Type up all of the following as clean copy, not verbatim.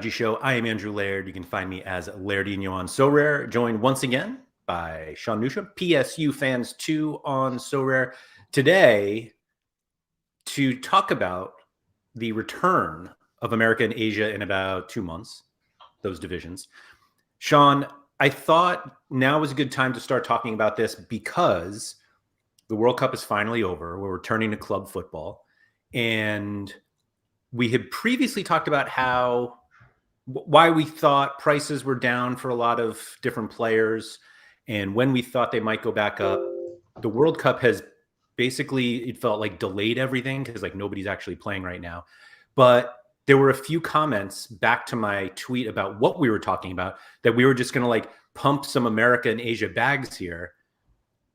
Show. I am Andrew Laird. You can find me as Lairdinho on Sorare, joined once again by Sean Nusha, PSU Fans 2 on Sorare. Today, to talk about the return of America and Asia in about 2 months, those divisions. Sean, I thought now was a good time to start talking about this because the World Cup is finally over. We're returning to club football. And we had previously talked about why we thought prices were down for a lot of different players and when we thought they might go back up. The World Cup has basically, it felt like, delayed everything because like nobody's actually playing right now. But there were a few comments back to my tweet about what we were talking about, that we were just going to like pump some America and Asia bags here.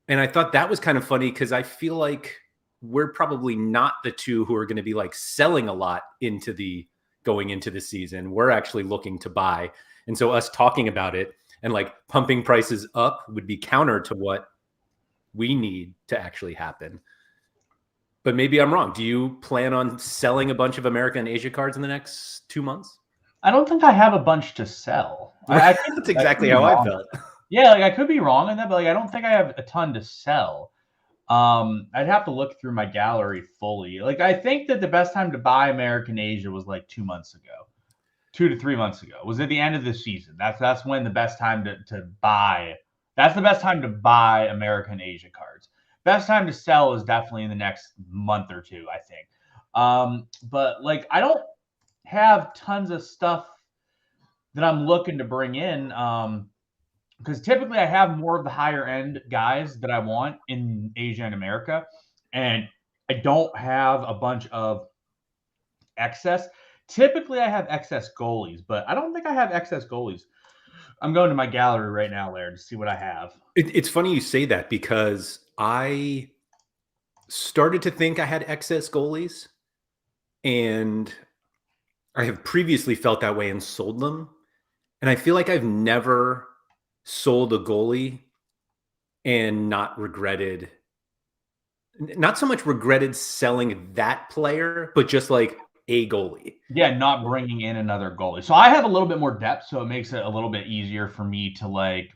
And I thought that was kind of funny because I feel like we're probably not the two who are going to be like selling a lot going into the season. We're actually looking to buy. And so us talking about it and like pumping prices up would be counter to what we need to actually happen. But maybe I'm wrong. Do you plan on selling a bunch of America and Asia cards in the next 2 months? I don't think I have a bunch to sell. I think that's exactly how I felt. Yeah, like I could be wrong in that, but like I don't think I have a ton to sell. I'd have to look through my gallery fully. Like I think that the best time to buy American Asia was like 2 months ago, 2 to 3 months ago. It was at the end of the season. That's when the best time to buy. That's the best time to buy American Asia cards. Best time to sell is definitely in the next month or two, I think. But like I don't have tons of stuff that I'm looking to bring in. Because typically I have more of the higher end guys that I want in Asia and America, and I don't have a bunch of excess. Typically I have excess goalies, but I don't think I have excess goalies. I'm going to my gallery right now, Laird, to see what I have. It's funny you say that because I started to think I had excess goalies, and I have previously felt that way and sold them. And I feel like I've never sold a goalie and not so much regretted selling that player, but just like a goalie. Yeah, not bringing in another goalie. So I have a little bit more depth, so it makes it a little bit easier for me to like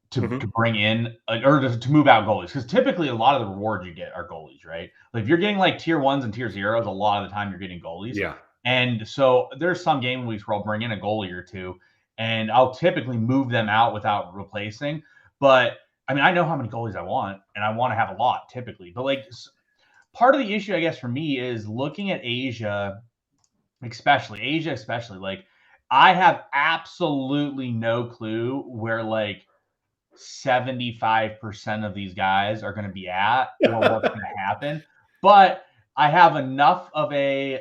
to bring in or to move out goalies, because typically a lot of the rewards you get are goalies, right? Like if you're getting like tier 1s and tier 0s, a lot of the time you're getting goalies. Yeah. And so there's some game weeks where I'll bring in a goalie or two, and I'll typically move them out without replacing. But I mean, I know how many goalies I want, and I want to have a lot typically. But like part of the issue, I guess, for me is looking at Asia, especially. Like I have absolutely no clue where like 75% of these guys are going to be at or what's going to happen. But I have enough of an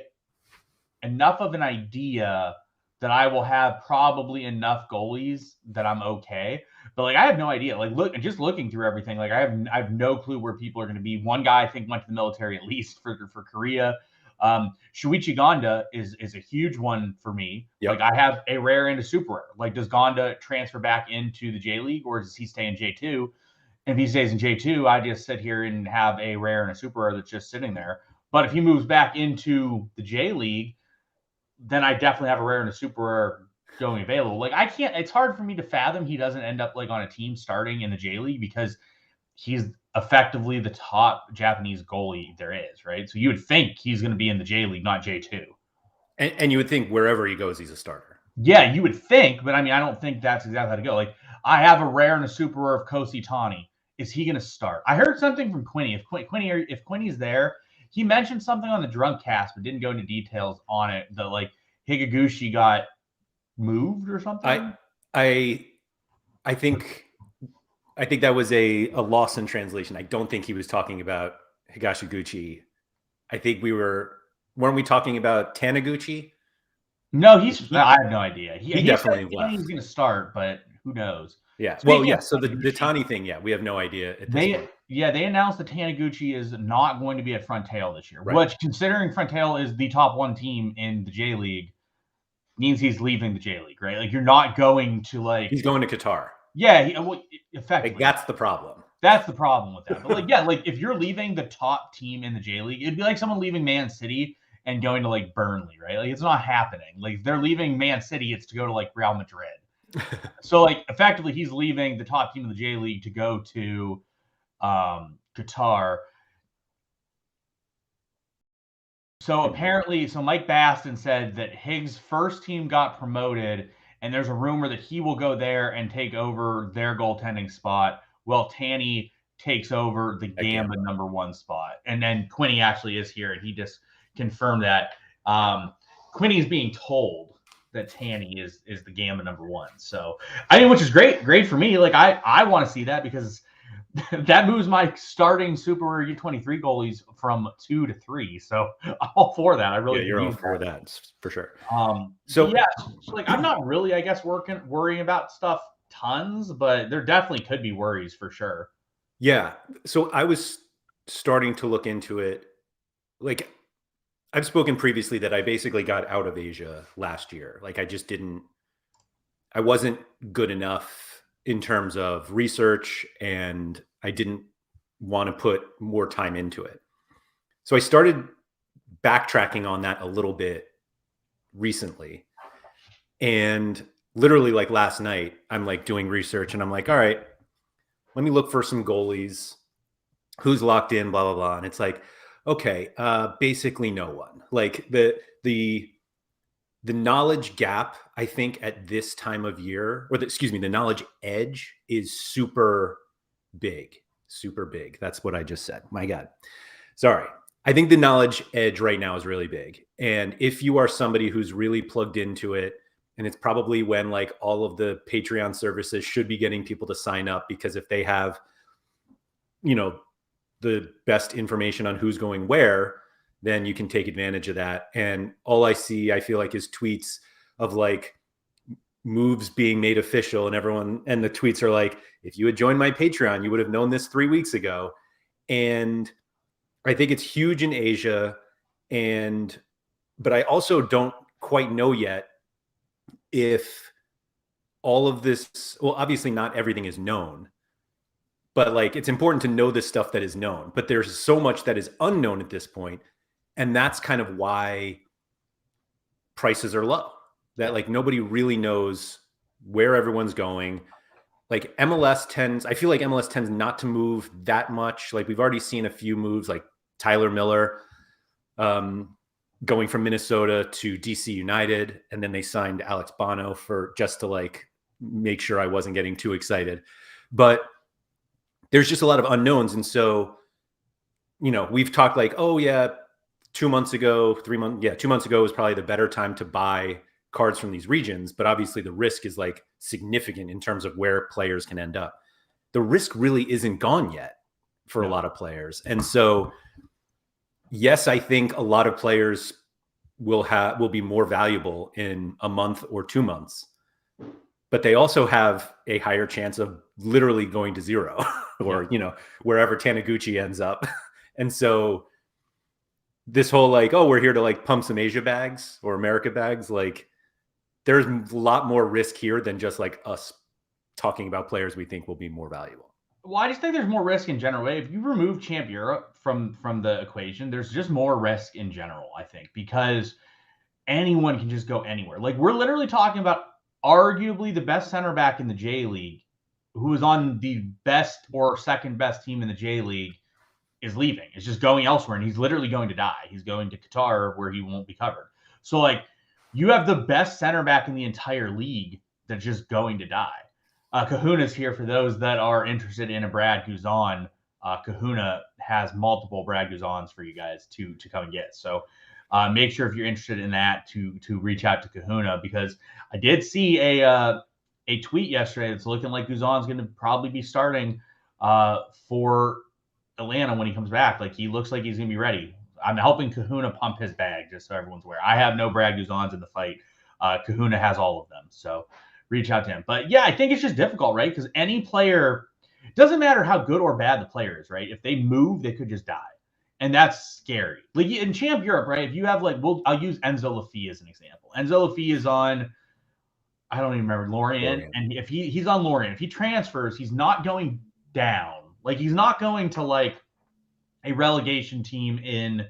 idea that I will have probably enough goalies that I'm okay. But like I have no idea. Like just looking through everything, like I have no clue where people are going to be. One guy I think went to the military at least for Korea. Shuichi Gonda is a huge one for me. Yep. Like I have a rare and a super rare. Like does Gonda transfer back into the J League, or does he stay in J2? And if he stays in J2, I just sit here and have a rare and a super rare that's just sitting there. But if he moves back into the J League, then I definitely have a rare and a super rare going available. Like it's hard for me to fathom he doesn't end up like on a team starting in the J League, because he's effectively the top Japanese goalie there is, right? So you would think he's going to be in the J League, not J2. And you would think wherever he goes, he's a starter. Yeah, you would think, but I mean, I don't think that's exactly how to go. Like I have a rare and a super rare of Kosi Tani. Is he going to start? I heard something from Quinny. If Quinny's there, he mentioned something on the drunk cast, but didn't go into details on it. That like Higuchi got moved or something. I think that was a loss in translation. I don't think he was talking about Higashiguchi. I think weren't we talking about Taniguchi? No, I have no idea. He definitely left. He's going to start, but who knows? Yeah. Well, yeah. So the Tani thing, yeah, we have no idea at this point. Yeah, they announced that Taniguchi is not going to be at Frontale this year, right. Which, considering Frontale is the top 1 team in the J League, means he's leaving the J League, right? Like you're not going to like. He's going to Qatar. Yeah, effectively. Like, that's the problem. That's the problem with that. But like, yeah, like if you're leaving the top team in the J League, it'd be like someone leaving Man City and going to like Burnley, right? Like it's not happening. Like if they're leaving Man City, it's to go to like Real Madrid. So like effectively he's leaving the top team of the J League to go to Qatar. So apparently, so Mike Baston said that Higgs' first team got promoted, and there's a rumor that he will go there and take over their goaltending spot, while Tanny takes over the Gamba number 1 spot. And then Quinny actually is here, and he just confirmed that. Quinny's being told that Tanny is the Gamba number 1. So I mean, which is great for me. Like I want to see that because that moves my starting Super U23 goalies from 2 to 3. So I'm all for that. I really you're all for that for sure. So like I'm not really, I guess, worrying about stuff tons, but there definitely could be worries for sure. Yeah. So I was starting to look into it. Like I've spoken previously that I basically got out of Asia last year. Like I wasn't good enough in terms of research, and I didn't want to put more time into it. So I started backtracking on that a little bit recently. And literally like last night, I'm like doing research and I'm like, all right, let me look for some goalies, who's locked in, blah, blah, blah. And it's like, okay, basically no one. Like the knowledge gap, I think at this time of year, or the knowledge edge is super big. That's what I just said. My God. Sorry. I think the knowledge edge right now is really big. And if you are somebody who's really plugged into it, and it's probably when like all of the Patreon services should be getting people to sign up, because if they have, the best information on who's going where, then you can take advantage of that. And all I see, I feel like, is tweets of like moves being made official, and the tweets are like, if you had joined my Patreon, you would have known this 3 weeks ago. And I think it's huge in Asia. But I also don't quite know yet if all of this, well, obviously not everything is known, but like, it's important to know the stuff that is known, but there's so much that is unknown at this point. And that's kind of why prices are low, that like nobody really knows where everyone's going. Like I feel like MLS tends not to move that much. Like we've already seen a few moves, like Tyler Miller going from Minnesota to DC United. And then they signed Alex Bono just to like make sure I wasn't getting too excited. But there's just a lot of unknowns. And so, we've talked like, oh yeah, 2 months ago, 2 months ago was probably the better time to buy cards from these regions. But obviously the risk is like significant in terms of where players can end up. The risk really isn't gone yet for a lot of players. And so, yes, I think a lot of players will be more valuable in a month or 2 months, but they also have a higher chance of literally going to zero or, wherever Taniguchi ends up. And so this whole like, oh, we're here to like pump some Asia bags or America bags. Like there's a lot more risk here than just like us talking about players we think will be more valuable. Well, I just think there's more risk in general. If you remove Champ Europe from the equation, there's just more risk in general, I think, because anyone can just go anywhere. Like we're literally talking about arguably the best center back in the J League, who is on the best or second best team in the J League, is leaving. It's just going elsewhere, and he's literally going to die. He's going to Qatar, where he won't be covered. So like you have the best center back in the entire league that's just going to die. Kahuna's here for those that are interested in a Brad Guzan. Kahuna has multiple Brad Guzans for you guys to come and get. So make sure if you're interested in that to reach out to Kahuna, because I did see a tweet yesterday that's looking like Guzan's going to probably be starting for Atlanta when he comes back. Like he looks like he's going to be ready. I'm helping Kahuna pump his bag, just so everyone's aware. I have no Brad Guzans in the fight. Kahuna has all of them. So reach out to him. But yeah, I think it's just difficult, right? Because any player, it doesn't matter how good or bad the player is, right? If they move, they could just die. And that's scary. Like in Champ Europe, right? If you have like, I'll use Enzo Lafie as an example. Enzo Lafie is on, I don't even remember, Lorient. And if he's on Lorient, if he transfers, he's not going down. Like he's not going to like a relegation team in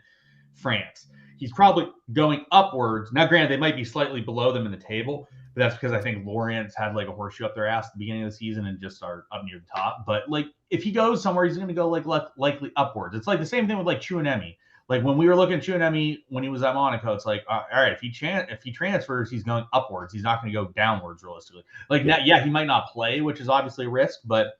France. He's probably going upwards. Now, granted, they might be slightly below them in the table, but that's because I think Lorient's had like a horseshoe up their ass at the beginning of the season and just are up near the top. But like, if he goes somewhere, he's going to go like likely upwards. It's like the same thing with like Chuanemi. Like when we were looking at Chuanemi when he was at Monaco, it's like, all right, if he transfers, he's going upwards. He's not going to go downwards realistically. Like, yeah, he might not play, which is obviously a risk, but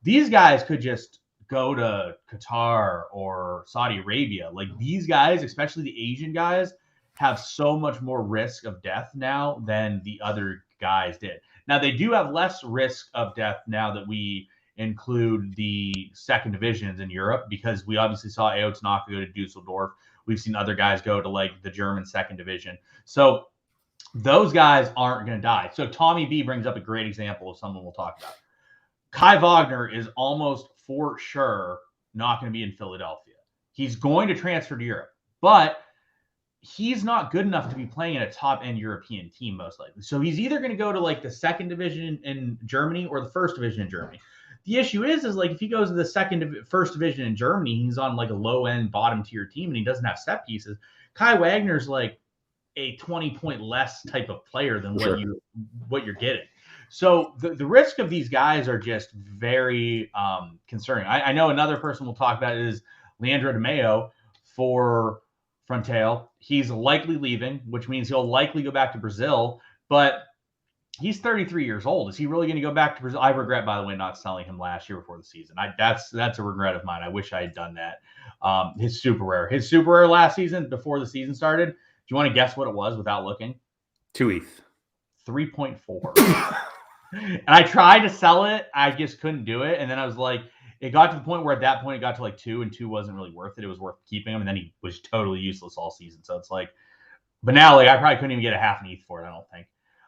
these guys could just go to Qatar or Saudi Arabia. Like these guys, especially the Asian guys, have so much more risk of death now than the other guys did. Now they do have less risk of death now that we include the second divisions in Europe, because we obviously saw Ao Tanaka go to Dusseldorf. We've seen other guys go to like the German second division. So those guys aren't going to die. So Tommy B brings up a great example of someone we'll talk about. Kai Wagner is almost for sure not going to be in Philadelphia. He's going to transfer to Europe, but he's not good enough to be playing in a top-end European team, most likely. So he's either going to go to like the second division in Germany or the first division in Germany. The issue is like if he goes to the first division in Germany, he's on like a low-end bottom-tier team and he doesn't have set pieces. Kai Wagner's like a 20-point less type of player than what you're getting. So the risk of these guys are just very concerning. I know another person we'll talk about is Leandro Di Maio for Frontale. He's likely leaving, which means he'll likely go back to Brazil, but he's 33 years old. Is he really going to go back to Brazil? I regret, by the way, not selling him last year before the season. That's a regret of mine. I wish I had done that. His super rare last season before the season started. Do you want to guess what it was without looking? 2 ETH. 3.4. And I tried to sell it. I just couldn't do it. And then I was like, it got to the point where at that point it got to like 2, and 2 wasn't really worth it. It was worth keeping him. And then he was totally useless all season. So it's like, but now like I probably couldn't even get a half an ETH for it, I don't think.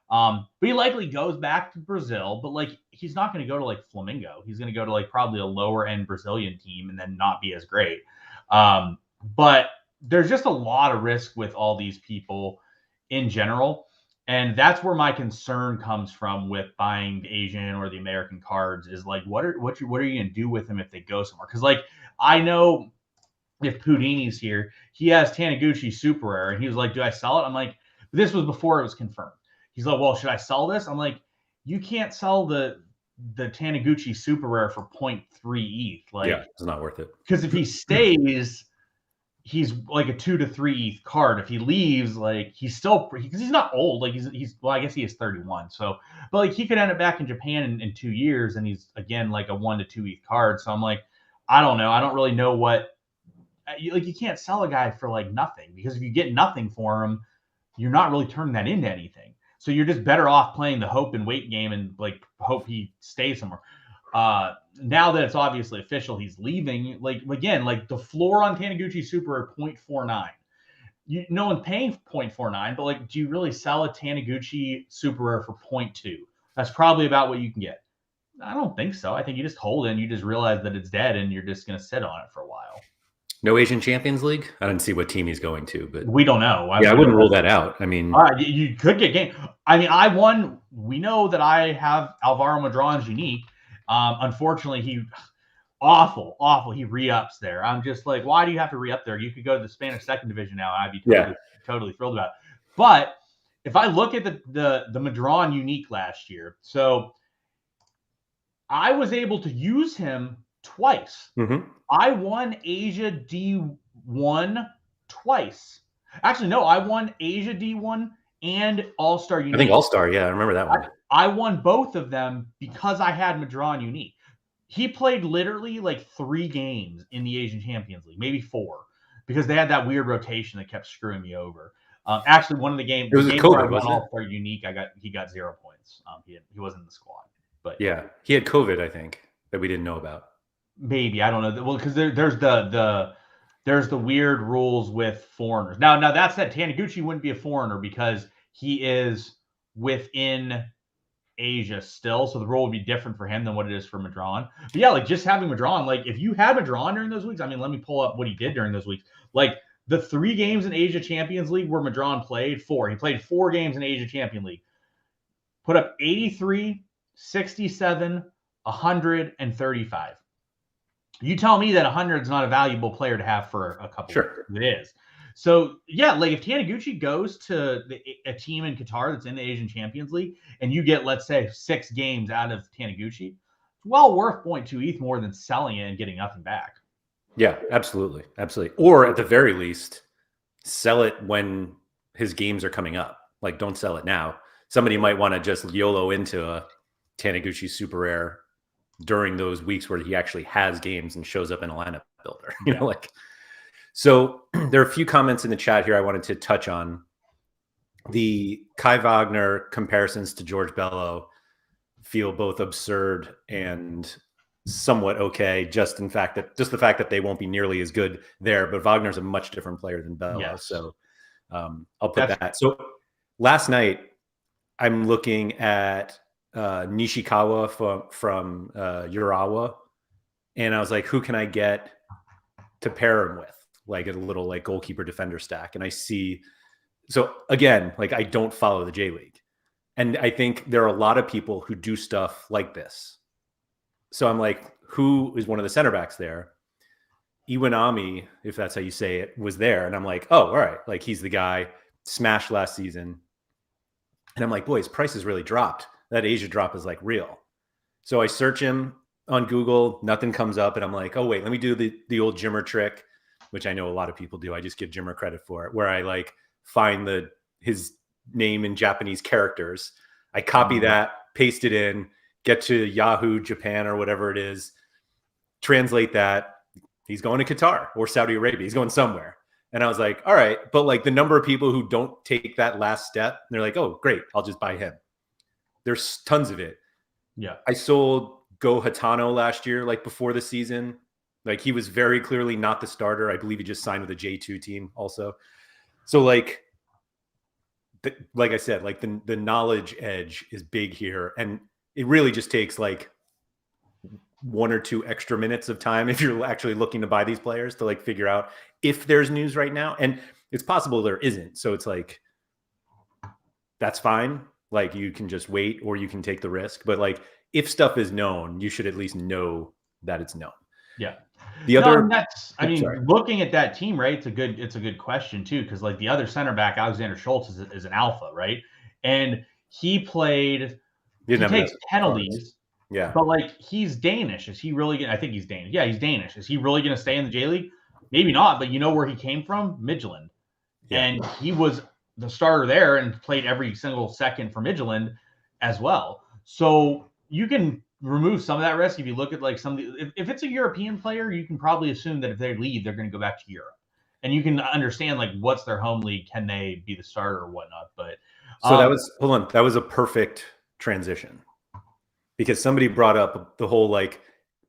But he likely goes back to Brazil, but like he's not going to go to like Flamengo. He's going to go to like probably a lower end Brazilian team and then not be as great. But there's just a lot of risk with all these people in general. And that's where my concern comes from with buying the Asian or the American cards is like, what are you going to do with them if they go somewhere? Because like, I know if Pudini's here, he has Taniguchi Super Rare, and he was like, do I sell it? I'm like, this was before it was confirmed. He's like, well, should I sell this? I'm like, you can't sell the Taniguchi Super Rare for 0.3 ETH. Like, yeah, it's not worth it. Because if he stays, he's like a 2 to 3 ETH card. If he leaves, like he's still, because he's not old. Like he's well, I guess he is 31. So, but like he could end up back in Japan in 2 years, and he's again like a 1 to 2 ETH card. So I'm like, I don't know. I don't really know what. You can't sell a guy for like nothing, because if you get nothing for him, you're not really turning that into anything. So you're just better off playing the hope and wait game and like hope he stays somewhere. Now that it's obviously official, he's leaving. Like again, like the floor on Taniguchi Super are 0.49. No one's paying 0.49, but like, do you really sell a Taniguchi Super Rare for 0.2? That's probably about what you can get. I don't think so. I think you just hold it and you just realize that it's dead and you're just going to sit on it for a while. No Asian Champions League? I didn't see what team he's going to, but we don't know. I wouldn't rule that out. I mean, you could get game. I mean, I won. We know that I have Alvaro Madron's unique. Unfortunately, he awful. He re-ups there. I'm just like, why do you have to re-up there? You could go to the Spanish second division now. I'd be totally thrilled about it. But if I look at the Madron unique last year, so I was able to use him twice. Mm-hmm. I won Asia D1 twice. Actually, no, I won Asia D1 and All-Star Unique. I think All-Star, yeah, I remember that one. I won both of them because I had Madron unique. He played literally like 3 games in the Asian Champions League, maybe 4, because they had that weird rotation that kept screwing me over. Actually, one of the games, it was COVID, wasn't it? All-Star Unique, he got 0 points. He wasn't in the squad, but yeah, he had COVID, I think, that we didn't know about. Maybe, I don't know. Well, because there's the weird rules with foreigners. Now that said, Taniguchi wouldn't be a foreigner because he is within Asia still, so the rule would be different for him than what it is for Madron. But yeah, like just having Madron, like if you had Madron during those weeks, I mean, let me pull up what he did during those weeks. Like the 3 games in Asia Champions League where Madron played, 4. He played 4 games in Asia Champions League. Put up 83, 67, 135. You tell me that 100 is not a valuable player to have for a couple. Sure. It is. So yeah, like if Taniguchi goes to a team in Qatar that's in the Asian Champions League, and you get, let's say, 6 games out of Taniguchi, it's well worth 0.2 ETH more than selling it and getting nothing back. Yeah, absolutely, absolutely. Or at the very least, sell it when his games are coming up. Like, don't sell it now. Somebody might want to just YOLO into a Taniguchi super rare during those weeks where he actually has games and shows up in a lineup builder. You know, like, so there are a few comments in the chat here I wanted to touch on. The Kai Wagner comparisons to George Bello feel both absurd and somewhat okay. Just the fact that they won't be nearly as good there, but Wagner's a much different player than Bello. Yes. So I'll put that. So last night I'm looking at Nishikawa from Urawa, and I was like, who can I get to pair him with? Like a little like goalkeeper defender stack. And I see, so again, like I don't follow the J League. And I think there are a lot of people who do stuff like this. So I'm like, who is one of the center backs there? Iwanami, if that's how you say it, was there. And I'm like, oh, all right. Like he's the guy, smashed last season. And I'm like, boy, his price has really dropped. That Asia drop is like real. So I search him on Google, nothing comes up. And I'm like, oh, wait, let me do the old Jimmer trick, which I know a lot of people do. I just give Jimmer credit for it, where I like find his name in Japanese characters. I copy that, paste it in, get to Yahoo Japan or whatever it is, translate that. He's going to Qatar or Saudi Arabia. He's going somewhere. And I was like, all right. But like the number of people who don't take that last step, they're like, oh, great, I'll just buy him. There's tons of it. Yeah. I sold Go Hatano last year, like before the season. Like he was very clearly not the starter. I believe he just signed with a J2 team also. So like I said, like the knowledge edge is big here. And it really just takes like 1 or 2 extra minutes of time if you're actually looking to buy these players to like figure out if there's news right now. And it's possible there isn't. So it's like, that's fine. Like you can just wait or you can take the risk. But like if stuff is known, you should at least know that it's known. Yeah. The other, looking at that team, right? It's a good question too, because like the other center back, Alexander Schultz, is an alpha, right? And he takes penalties. Yeah. But like he's Danish. Is he really gonna? I think he's Danish. Yeah, he's Danish. Is he really gonna stay in the J League? Maybe not, but you know where he came from? Midtjylland. Yeah. And he was the starter there and played every single second for Midtjylland as well. So you can remove some of that risk if you look at like some of the, if it's a European player, you can probably assume that if they leave, they're going to go back to Europe. And you can understand like what's their home league, can they be the starter or whatnot. But so that was a perfect transition, because somebody brought up the whole like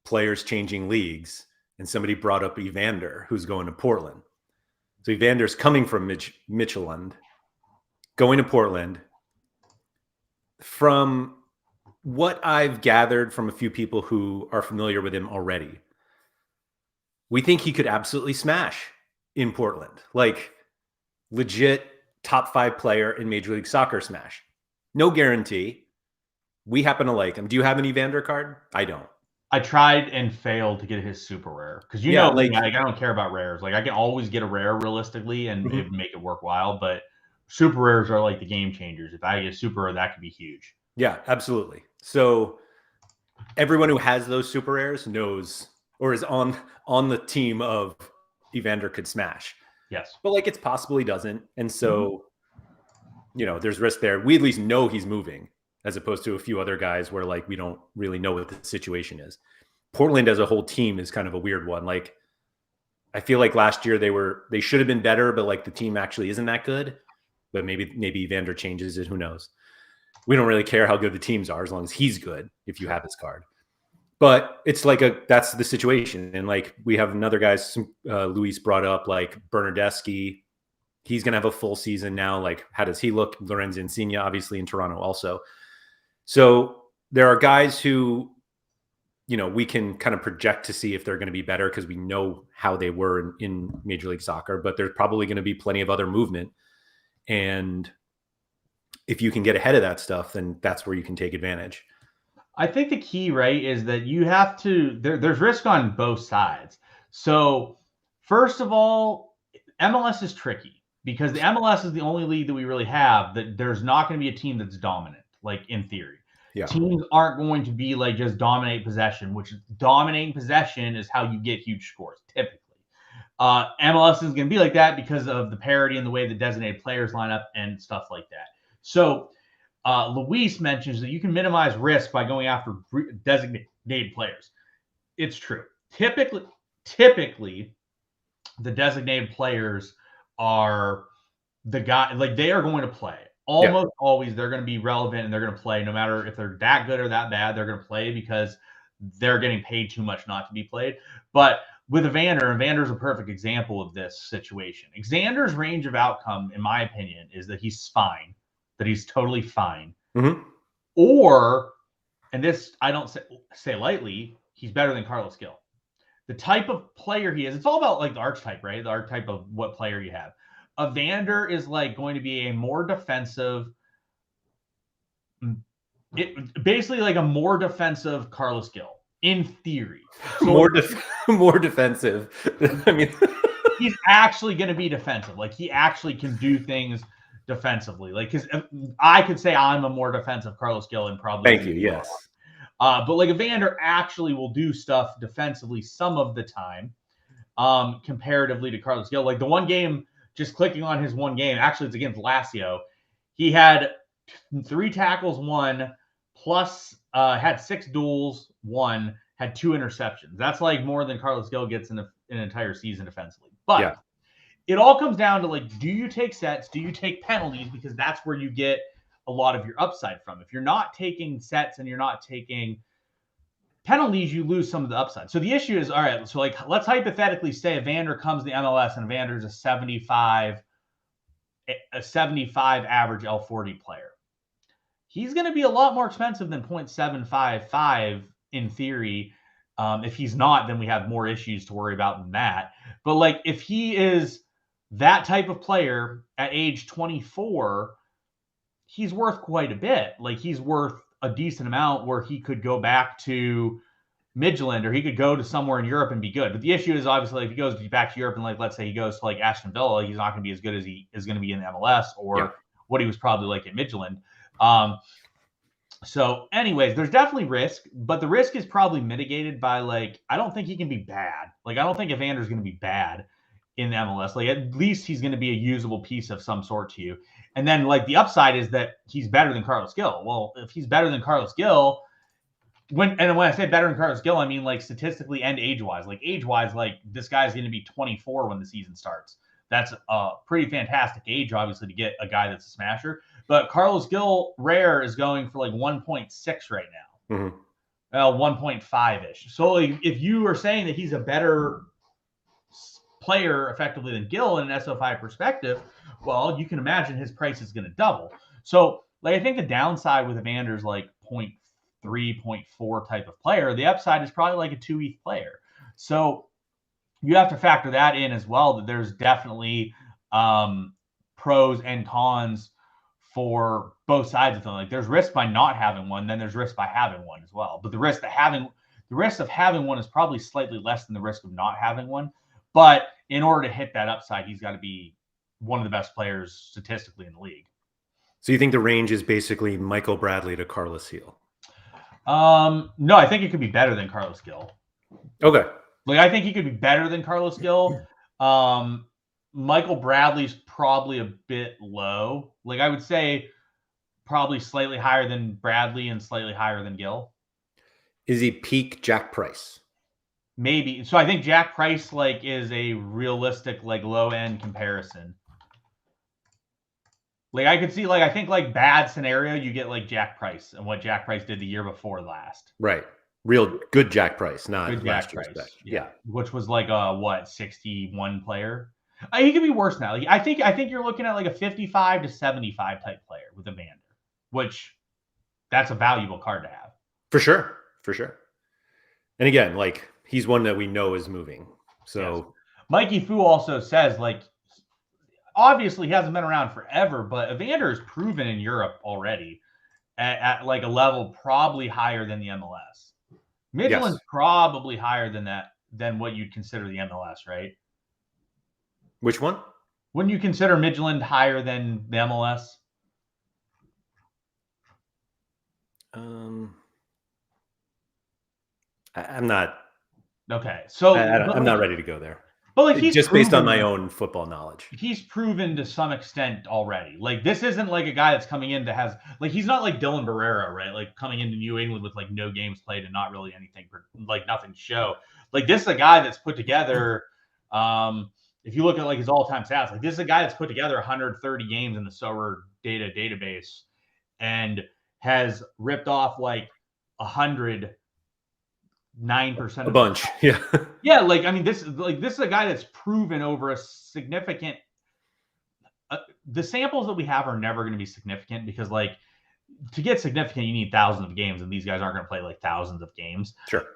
players changing leagues, and somebody brought up Evander, who's going to Portland. So Evander's coming from Midtjylland, going to Portland. From what I've gathered from a few people who are familiar with him already, we think he could absolutely smash in Portland. Like legit top 5 player in Major League Soccer smash. No guarantee. We happen to like him. Do you have an Evander card? I don't. I tried and failed to get his super rare because like I don't care about rares. Like I can always get a rare realistically and make it worthwhile, but super rares are like the game changers. If I get a super rare, that could be huge. Yeah, absolutely. So everyone who has those super rares knows or is on the team of Evander could smash. Yes. But like it's possible he doesn't. And so, there's risk there. We at least know he's moving, as opposed to a few other guys where like we don't really know what the situation is. Portland as a whole team is kind of a weird one. Like I feel like last year they should have been better, but like the team actually isn't that good. But maybe Evander changes it. Who knows? We don't really care how good the teams are as long as he's good if you have his card. But it's like that's the situation. And like we have another guy, Luis brought up, like Bernardeschi. He's going to have a full season now. Like how does he look? Lorenzo Insigne, obviously in Toronto also. So there are guys who, we can kind of project to see if they're going to be better because we know how they were in Major League Soccer, but there's probably going to be plenty of other movement. And if you can get ahead of that stuff, then that's where you can take advantage. I think the key, right, is that you have to, there's risk on both sides. So first of all, MLS is tricky because the MLS is the only league that we really have that there's not going to be a team that's dominant, like in theory. Yeah. Teams aren't going to be like just dominate possession, which dominating possession is how you get huge scores typically. MLS is going to be like that because of the parity and the way the designated players line up and stuff like that. So Luis mentions that you can minimize risk by going after designated players. It's true. Typically, the designated players are the guy, like they are going to play. Almost always they're going to be relevant and they're going to play no matter if they're that good or that bad. They're going to play because they're getting paid too much not to be played. But with Evander, and Evander's a perfect example of this situation. Xander's range of outcome, in my opinion, is that he's fine, that he's totally fine. Mm-hmm. Or, and this I don't say lightly, he's better than Carlos Gil. The type of player he is, it's all about like the archetype, right? The archetype of what player you have. Evander is like going to be a more defensive, basically like a more defensive Carlos Gil in theory. So more defensive. I mean, he's actually going to be defensive. Like he actually can do things defensively. Like because I could say I'm a more defensive Carlos Gil and probably. Thank you. Yes. But like Evander actually will do stuff defensively some of the time, comparatively to Carlos Gil. Like the one game, just clicking on his one game, actually it's against Lazio. He had 3 tackles, 1, plus had 6 duels, 1, had 2 interceptions. That's like more than Carlos Gil gets in an entire season defensively. But it all comes down to like, do you take sets? Do you take penalties? Because that's where you get a lot of your upside from. If you're not taking sets and you're not taking penalties, you lose some of the upside. So the issue is, all right, so like let's hypothetically say Evander comes to the MLS and Evander's a 75 average L40 player. He's going to be a lot more expensive than 0.755 in theory. If he's not, then we have more issues to worry about than that. But like if he is that type of player at age 24, he's worth quite a bit. Like he's worth a decent amount where he could go back to Midtjylland or he could go to somewhere in Europe and be good. But the issue is obviously if he goes back to Europe and like let's say he goes to like Aston Villa, he's not going to be as good as he is going to be in the MLS or what he was probably like at Midtjylland. So anyways, there's definitely risk, but the risk is probably mitigated by like I don't think he can be bad. Like I don't think Evander's going to be bad in the MLS. Like at least he's going to be a usable piece of some sort to you. And then like the upside is that he's better than Carlos Gil. Well, if he's better than Carlos Gil, when I say better than Carlos Gil, I mean like statistically and age-wise. Like age-wise, like this guy's going to be 24 when the season starts. That's a pretty fantastic age, obviously, to get a guy that's a smasher. But Carlos Gil rare is going for like 1.6 right now. Mm-hmm. 1.5-ish. So like, if you are saying that he's a better player effectively than Gil in an SO5 perspective, well, you can imagine his price is going to double. So like I think the downside with Evander's like 0.3, 0.4 type of player, the upside is probably like a 2 ETH player. So you have to factor that in as well, that there's definitely pros and cons for both sides of them. Like there's risk by not having one, then there's risk by having one as well. But the risk of having one is probably slightly less than the risk of not having one. But in order to hit that upside, he's got to be one of the best players statistically in the league. So you think the range is basically Michael Bradley to Carlos Gil? No, I think it could be better than Carlos Gil. Okay. Like I think he could be better than Carlos Gil. Michael Bradley's probably a bit low. Like I would say probably slightly higher than Bradley and slightly higher than Gil. Is he peak Jack Price? Maybe. So I think Jack Price like is a realistic like low end comparison. Like I could see like I think like bad scenario you get like Jack Price and what Jack Price did the year before last. Right. Real good Jack Price, not good last Jack year's Price. back. Yeah. Which was like a 61 player. He could be worse now. Like, I think you're looking at like a 55 to 75 type player with Evander, which that's a valuable card to have. For sure. For sure. And again, like he's one that we know is moving. So yes. Mikey Fu also says like obviously he hasn't been around forever, but Evander is proven in Europe already at like a level probably higher than the MLS. Midtjylland's probably higher than that, than what you'd consider the MLS, right? Which one? Wouldn't you consider Midland higher than the MLS? I'm not. Okay, so I'm not ready to go there. But like he's just proven, based on my own football knowledge. He's proven to some extent already. Like this isn't like a guy that's coming in that has like he's not like Dylan Barrera, right? Like coming into New England with like no games played and not really anything like nothing to show. Like this is a guy that's put together. If you look at like his all-time stats, like this is a guy that's put together 130 games in the SorareData database and has ripped off like 109% a bunch. Yeah. Yeah, like I mean, this is a guy that's proven over a significant. The samples that we have are never going to be significant because, like, to get significant, you need thousands of games, and these guys aren't going to play like thousands of games. Sure.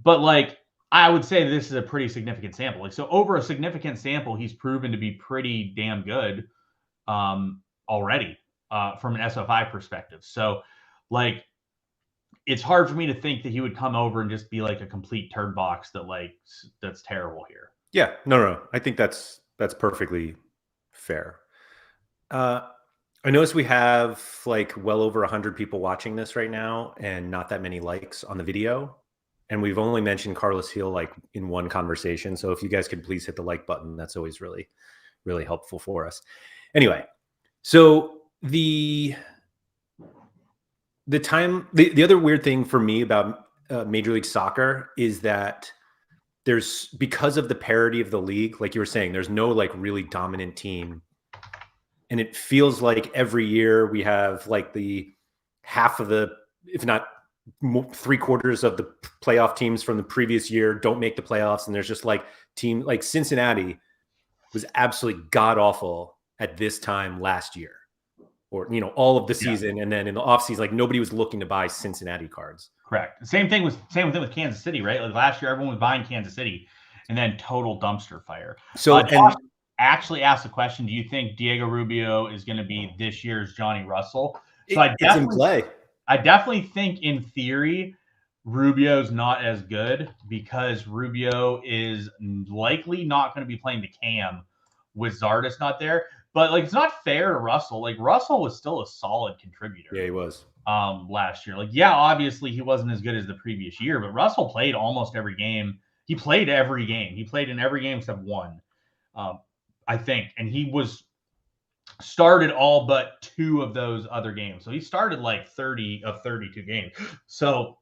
But like, I would say this is a pretty significant sample. Like, so over a significant sample, he's proven to be pretty damn good, already, from an SO5 perspective. So, like, it's hard for me to think that he would come over and just be like a complete turd box that's terrible here. Yeah, no. I think that's perfectly fair. I notice we have like well over 100 people watching this right now and not that many likes on the video. And we've only mentioned Carlos Hill like in one conversation. So if you guys could please hit the like button, that's always really, really helpful for us. Anyway, so the other weird thing for me about Major League Soccer is that there's, because of the parity of the league, like you were saying, there's no like really dominant team. And it feels like every year we have like the half of the, if not 3/4 of the playoff teams from the previous year don't make the playoffs. And there's just like team like Cincinnati was absolutely god awful at this time last year, or, you know, all of the season. Yeah. And then in the offseason, like nobody was looking to buy Cincinnati cards. Correct. Same thing with Kansas City, right? Like last year, everyone was buying Kansas City and then total dumpster fire. So, Josh actually asked the question, do you think Diego Rubio is going to be this year's Johnny Russell? So it's in play. I definitely think in theory, Rubio's not as good because Rubio is likely not going to be playing the cam with Zardes not there. But like, it's not fair to Russell. Like Russell was still a solid contributor. Yeah, he was. Last year. Like, yeah, obviously he wasn't as good as the previous year, but Russell played almost every game. He played every game. He played in every game except one, I think. And he started all but 2 of those other games. So he started like 30 of 32 games. So,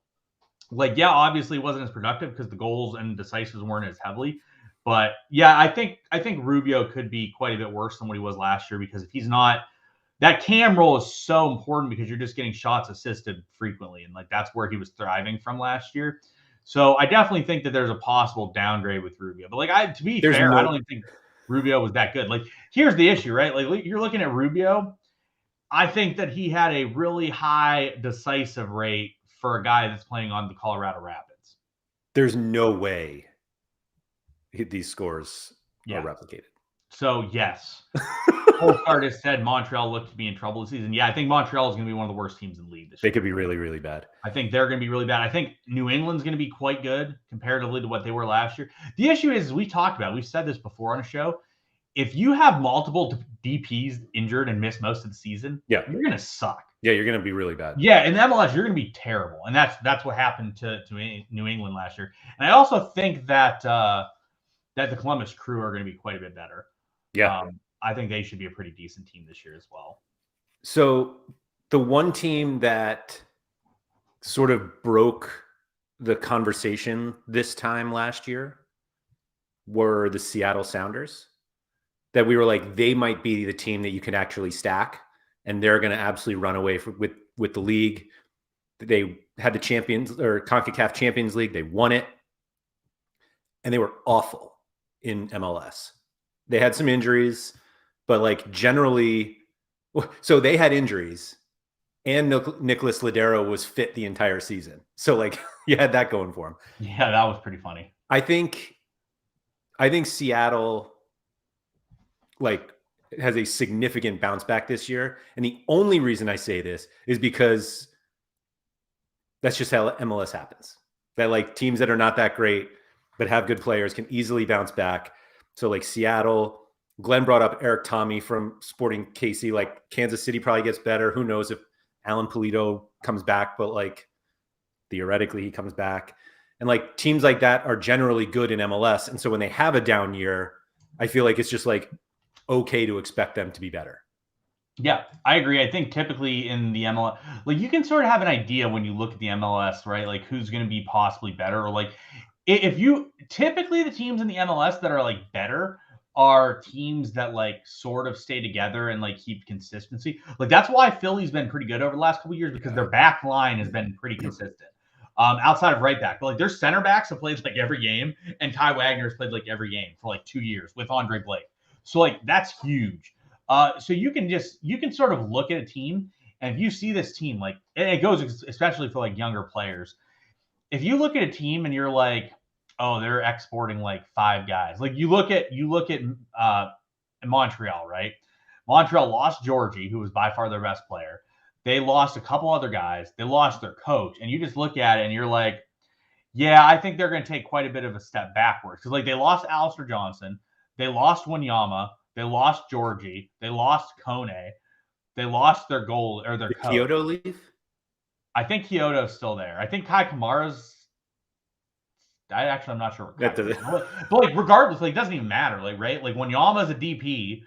like, yeah, obviously it wasn't as productive because the goals and decisives weren't as heavily. But yeah, I think Rubio could be quite a bit worse than what he was last year, because if he's not, that cam role is so important because you're just getting shots assisted frequently. And like, that's where he was thriving from last year. So I definitely think that there's a possible downgrade with Rubio. But like, to be fair, I don't even think Rubio was that good. Like, here's the issue, right? Like, you're looking at Rubio. I think that he had a really high decisive rate for a guy that's playing on the Colorado Rapids. There's no way these scores are replicated. So yes. Polkart has said Montreal looked to be in trouble this season. Yeah, I think Montreal is going to be one of the worst teams in the league this year. They could be really, really bad. I think they're going to be really bad. I think New England's going to be quite good comparatively to what they were last year. The issue is, we talked about, we've said this before on a show, if you have multiple DPs injured and miss most of the season, you're going to suck. Yeah, you're going to be really bad. Yeah, in the MLS, you're going to be terrible. And that's what happened to New England last year. And I also think that the Columbus Crew are going to be quite a bit better. Yeah. I think they should be a pretty decent team this year as well. So the one team that sort of broke the conversation this time last year were the Seattle Sounders, that we were like, they might be the team that you can actually stack, and they're going to absolutely run away with the league. They had the CONCACAF Champions League. They won it, and they were awful in MLS. They had some injuries, but like generally, so they had injuries, and Nicholas Ladero was fit the entire season. So like, you had that going for him. Yeah, that was pretty funny. I think Seattle like has a significant bounce back this year. And the only reason I say this is because that's just how MLS happens. That like teams that are not that great, but have good players can easily bounce back. So like Seattle, Glenn brought up Eric Tommy from Sporting KC. Like Kansas City probably gets better. Who knows if Alan Pulido comes back, but like theoretically he comes back. And like teams like that are generally good in MLS. And so when they have a down year, I feel like it's just like okay to expect them to be better. Yeah, I agree. I think typically in the MLS, like you can sort of have an idea when you look at the MLS, right? Like who's going to be possibly better, or like if you typically the teams in the MLS that are like better are teams that like sort of stay together and like keep consistency. Like that's why Philly's been pretty good over the last couple of years because their back line has been pretty consistent. Outside of right back, but like their center backs have played like every game, and Ty Wagner's played like every game for like 2 years with Andre Blake. So like that's huge. So you can sort of look at a team, and if you see this team, like, and it goes especially for like younger players. If you look at a team and you're like, oh, they're exporting like 5 guys. Like you look at Montreal, right? Montreal lost Georgie, who was by far their best player. They lost a couple other guys. They lost their coach, and you just look at it and you're like, yeah, I think they're going to take quite a bit of a step backwards because like they lost Alistair Johnson, they lost Wanyama, they lost Georgie, they lost Kone, they lost their goal or their coach. Kyoto leave? I think Kyoto's still there. I think Kai Kamara's. I'm not sure. But like, regardless, like, it doesn't even matter. Like, right? Like, Wanyama's a DP.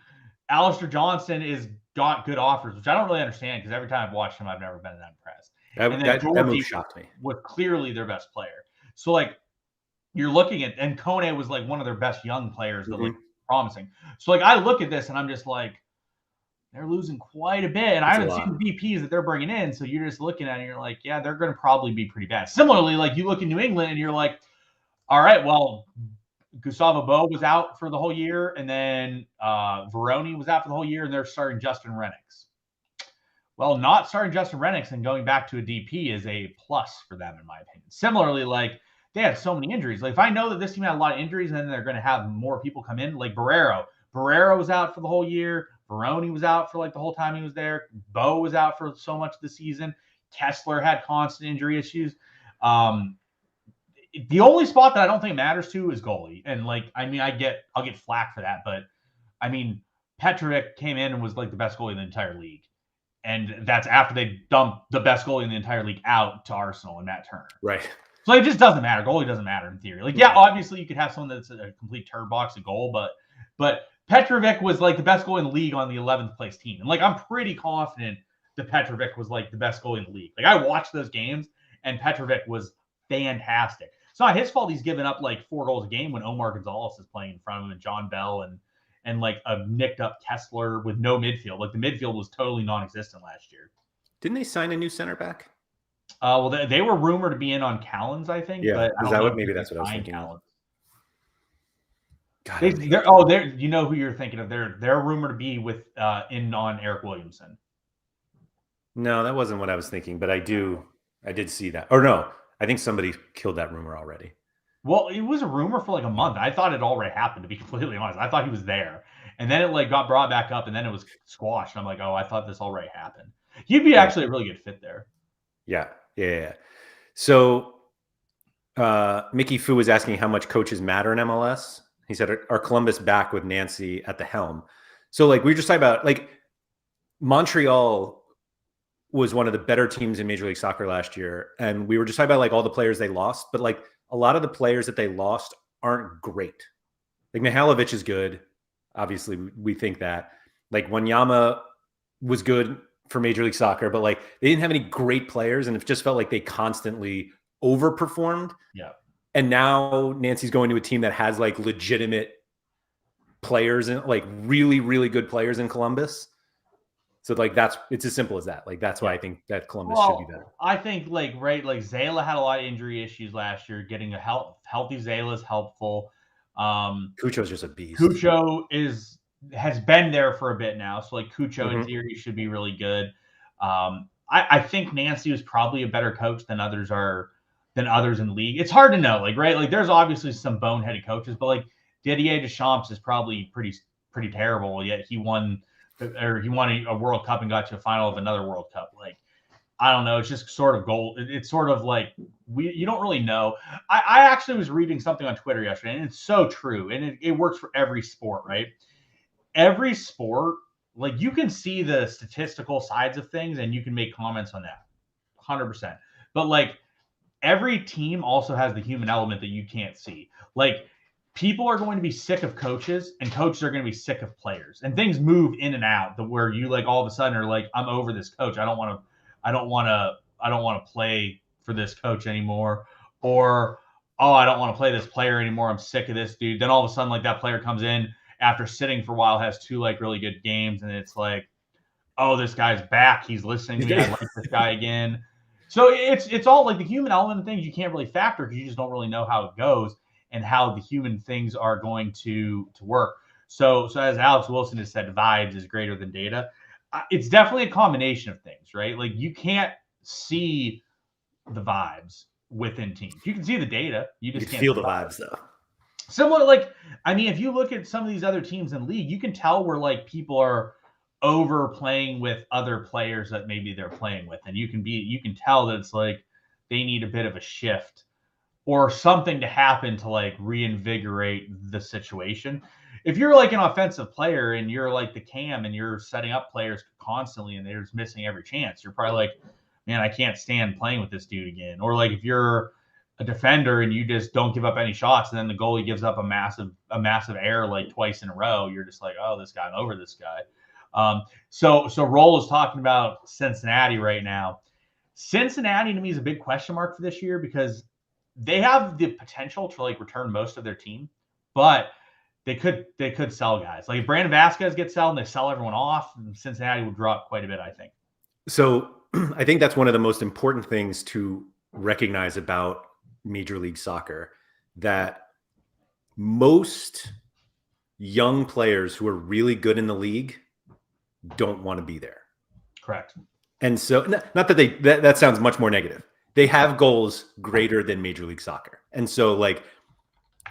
Alistair Johnson is got good offers, which I don't really understand because every time I've watched him, I've never been that impressed. That move shocked me. Was clearly their best player. So like you're looking at, and Kone was like one of their best young players that like promising. So like I look at this and I'm just like, they're losing quite a bit, and I haven't seen the VPs that they're bringing in. So you're just looking at it and you're like, yeah, they're going to probably be pretty bad. Similarly, like you look in New England and you're like, all right, well, Gustavo Bo was out for the whole year, and then Veroni was out for the whole year, and they're starting Justin Rennicks. Well, not starting Justin Rennicks and going back to a DP is a plus for them, in my opinion. Similarly, like they had so many injuries. Like if I know that this team had a lot of injuries and then they're going to have more people come in, like Barrero was out for the whole year. Veroni was out for like the whole time he was there. Bo was out for so much of the season. Kessler had constant injury issues. The only spot that I don't think it matters to is goalie. And like, I mean, I'll get flack for that, but I mean, Petrovic came in and was like the best goalie in the entire league. And that's after they dumped the best goalie in the entire league out to Arsenal and Matt Turner. Right. So it just doesn't matter. Goalie doesn't matter in theory. Like, yeah, obviously you could have someone that's a complete turd box, a goal, but Petrovic was like the best goalie in the league on the 11th place team. And like, I'm pretty confident that Petrovic was like the best goalie in the league. Like I watched those games and Petrovic was fantastic. It's not his fault he's given up like 4 goals a game when Omar Gonzalez is playing in front of him and John Bell and like a nicked up Kessler with no midfield. Like the midfield was totally non-existent last year. Didn't they sign a new center back? Well, they were rumored to be in on Callens, I think. Yeah, but maybe that's what I was thinking. God, God, you know who you're thinking of. They're rumored to be with in on Eric Williamson. No, that wasn't what I was thinking, but I did see that. Or no, I think somebody killed that rumor already. Well, it was a rumor for like a month. I thought it already happened, to be completely honest. I thought he was there. And then it like got brought back up and then it was squashed. And I'm like, oh, I thought this already happened. He'd be actually a really good fit there. Yeah. So Mickey Fu was asking how much coaches matter in MLS. He said, are Columbus back with Nancy at the helm? So like we were just talking about, like Montreal was one of the better teams in Major League Soccer last year. And we were just talking about like all the players they lost, but like a lot of the players that they lost aren't great. Like Mihailovic is good. Obviously we think that. Like Wanyama was good for Major League Soccer, but like they didn't have any great players and it just felt like they constantly overperformed. Yeah. And now Nancy's going to a team that has like legitimate players and like really, really good players in Columbus. So like it's as simple as that. Like that's why I think that Columbus should be better. I think like Zayla had a lot of injury issues last year. Getting a healthy Zayla is helpful. Cucho's just a beast. Cucho has been there for a bit now, so like Cucho in theory should be really good. I think Nancy was probably a better coach than others in the league. It's hard to know, like right, like there's obviously some boneheaded coaches, but like Didier Deschamps is probably pretty terrible. Yet he won a World Cup and got to a final of another World Cup. Like I don't know, it's just sort of gold. It's sort of like you don't really know. I actually was reading something on Twitter yesterday, and it's so true, and it works for every sport, right? Every sport, like you can see the statistical sides of things, and you can make comments on that, 100%. But like every team also has the human element that you can't see. Like people are going to be sick of coaches, and coaches are going to be sick of players, and things move in and out. Where you like all of a sudden are like, I'm over this coach. I don't want to play for this coach anymore, or oh, I don't want to play this player anymore. I'm sick of this dude. Then all of a sudden, like that player comes in after sitting for a while, has two like really good games, and it's like, oh, this guy's back. He's listening to me. I like this guy again. So it's all like the human element of things you can't really factor because you just don't really know how it goes and how the human things are going to work. So as Alex Wilson has said, vibes is greater than data. It's definitely a combination of things, right? Like you can't see the vibes within teams. You can see the data, you just can't feel see the vibes though. Similar, like I mean, if you look at some of these other teams in league, you can tell where like people are overplaying with other players that maybe they're playing with, and you can tell that it's like they need a bit of a shift or something to happen to like reinvigorate the situation. If you're like an offensive player and you're like the cam and you're setting up players constantly and they're just missing every chance, you're probably like, man, I can't stand playing with this dude again. Or like if you're a defender and you just don't give up any shots and then the goalie gives up a massive error like twice in a row, you're just like, oh, this guy, I'm over this guy. So Roll is talking about Cincinnati right now. Cincinnati to me is a big question mark for this year because they have the potential to like return most of their team, but they could sell guys. Like if Brandon Vasquez gets sold and they sell everyone off, Cincinnati would drop quite a bit, I think. So I think that's one of the most important things to recognize about Major League Soccer, that most young players who are really good in the league don't want to be there. Correct. And so not that that sounds much more negative. They have goals greater than Major League Soccer. And so like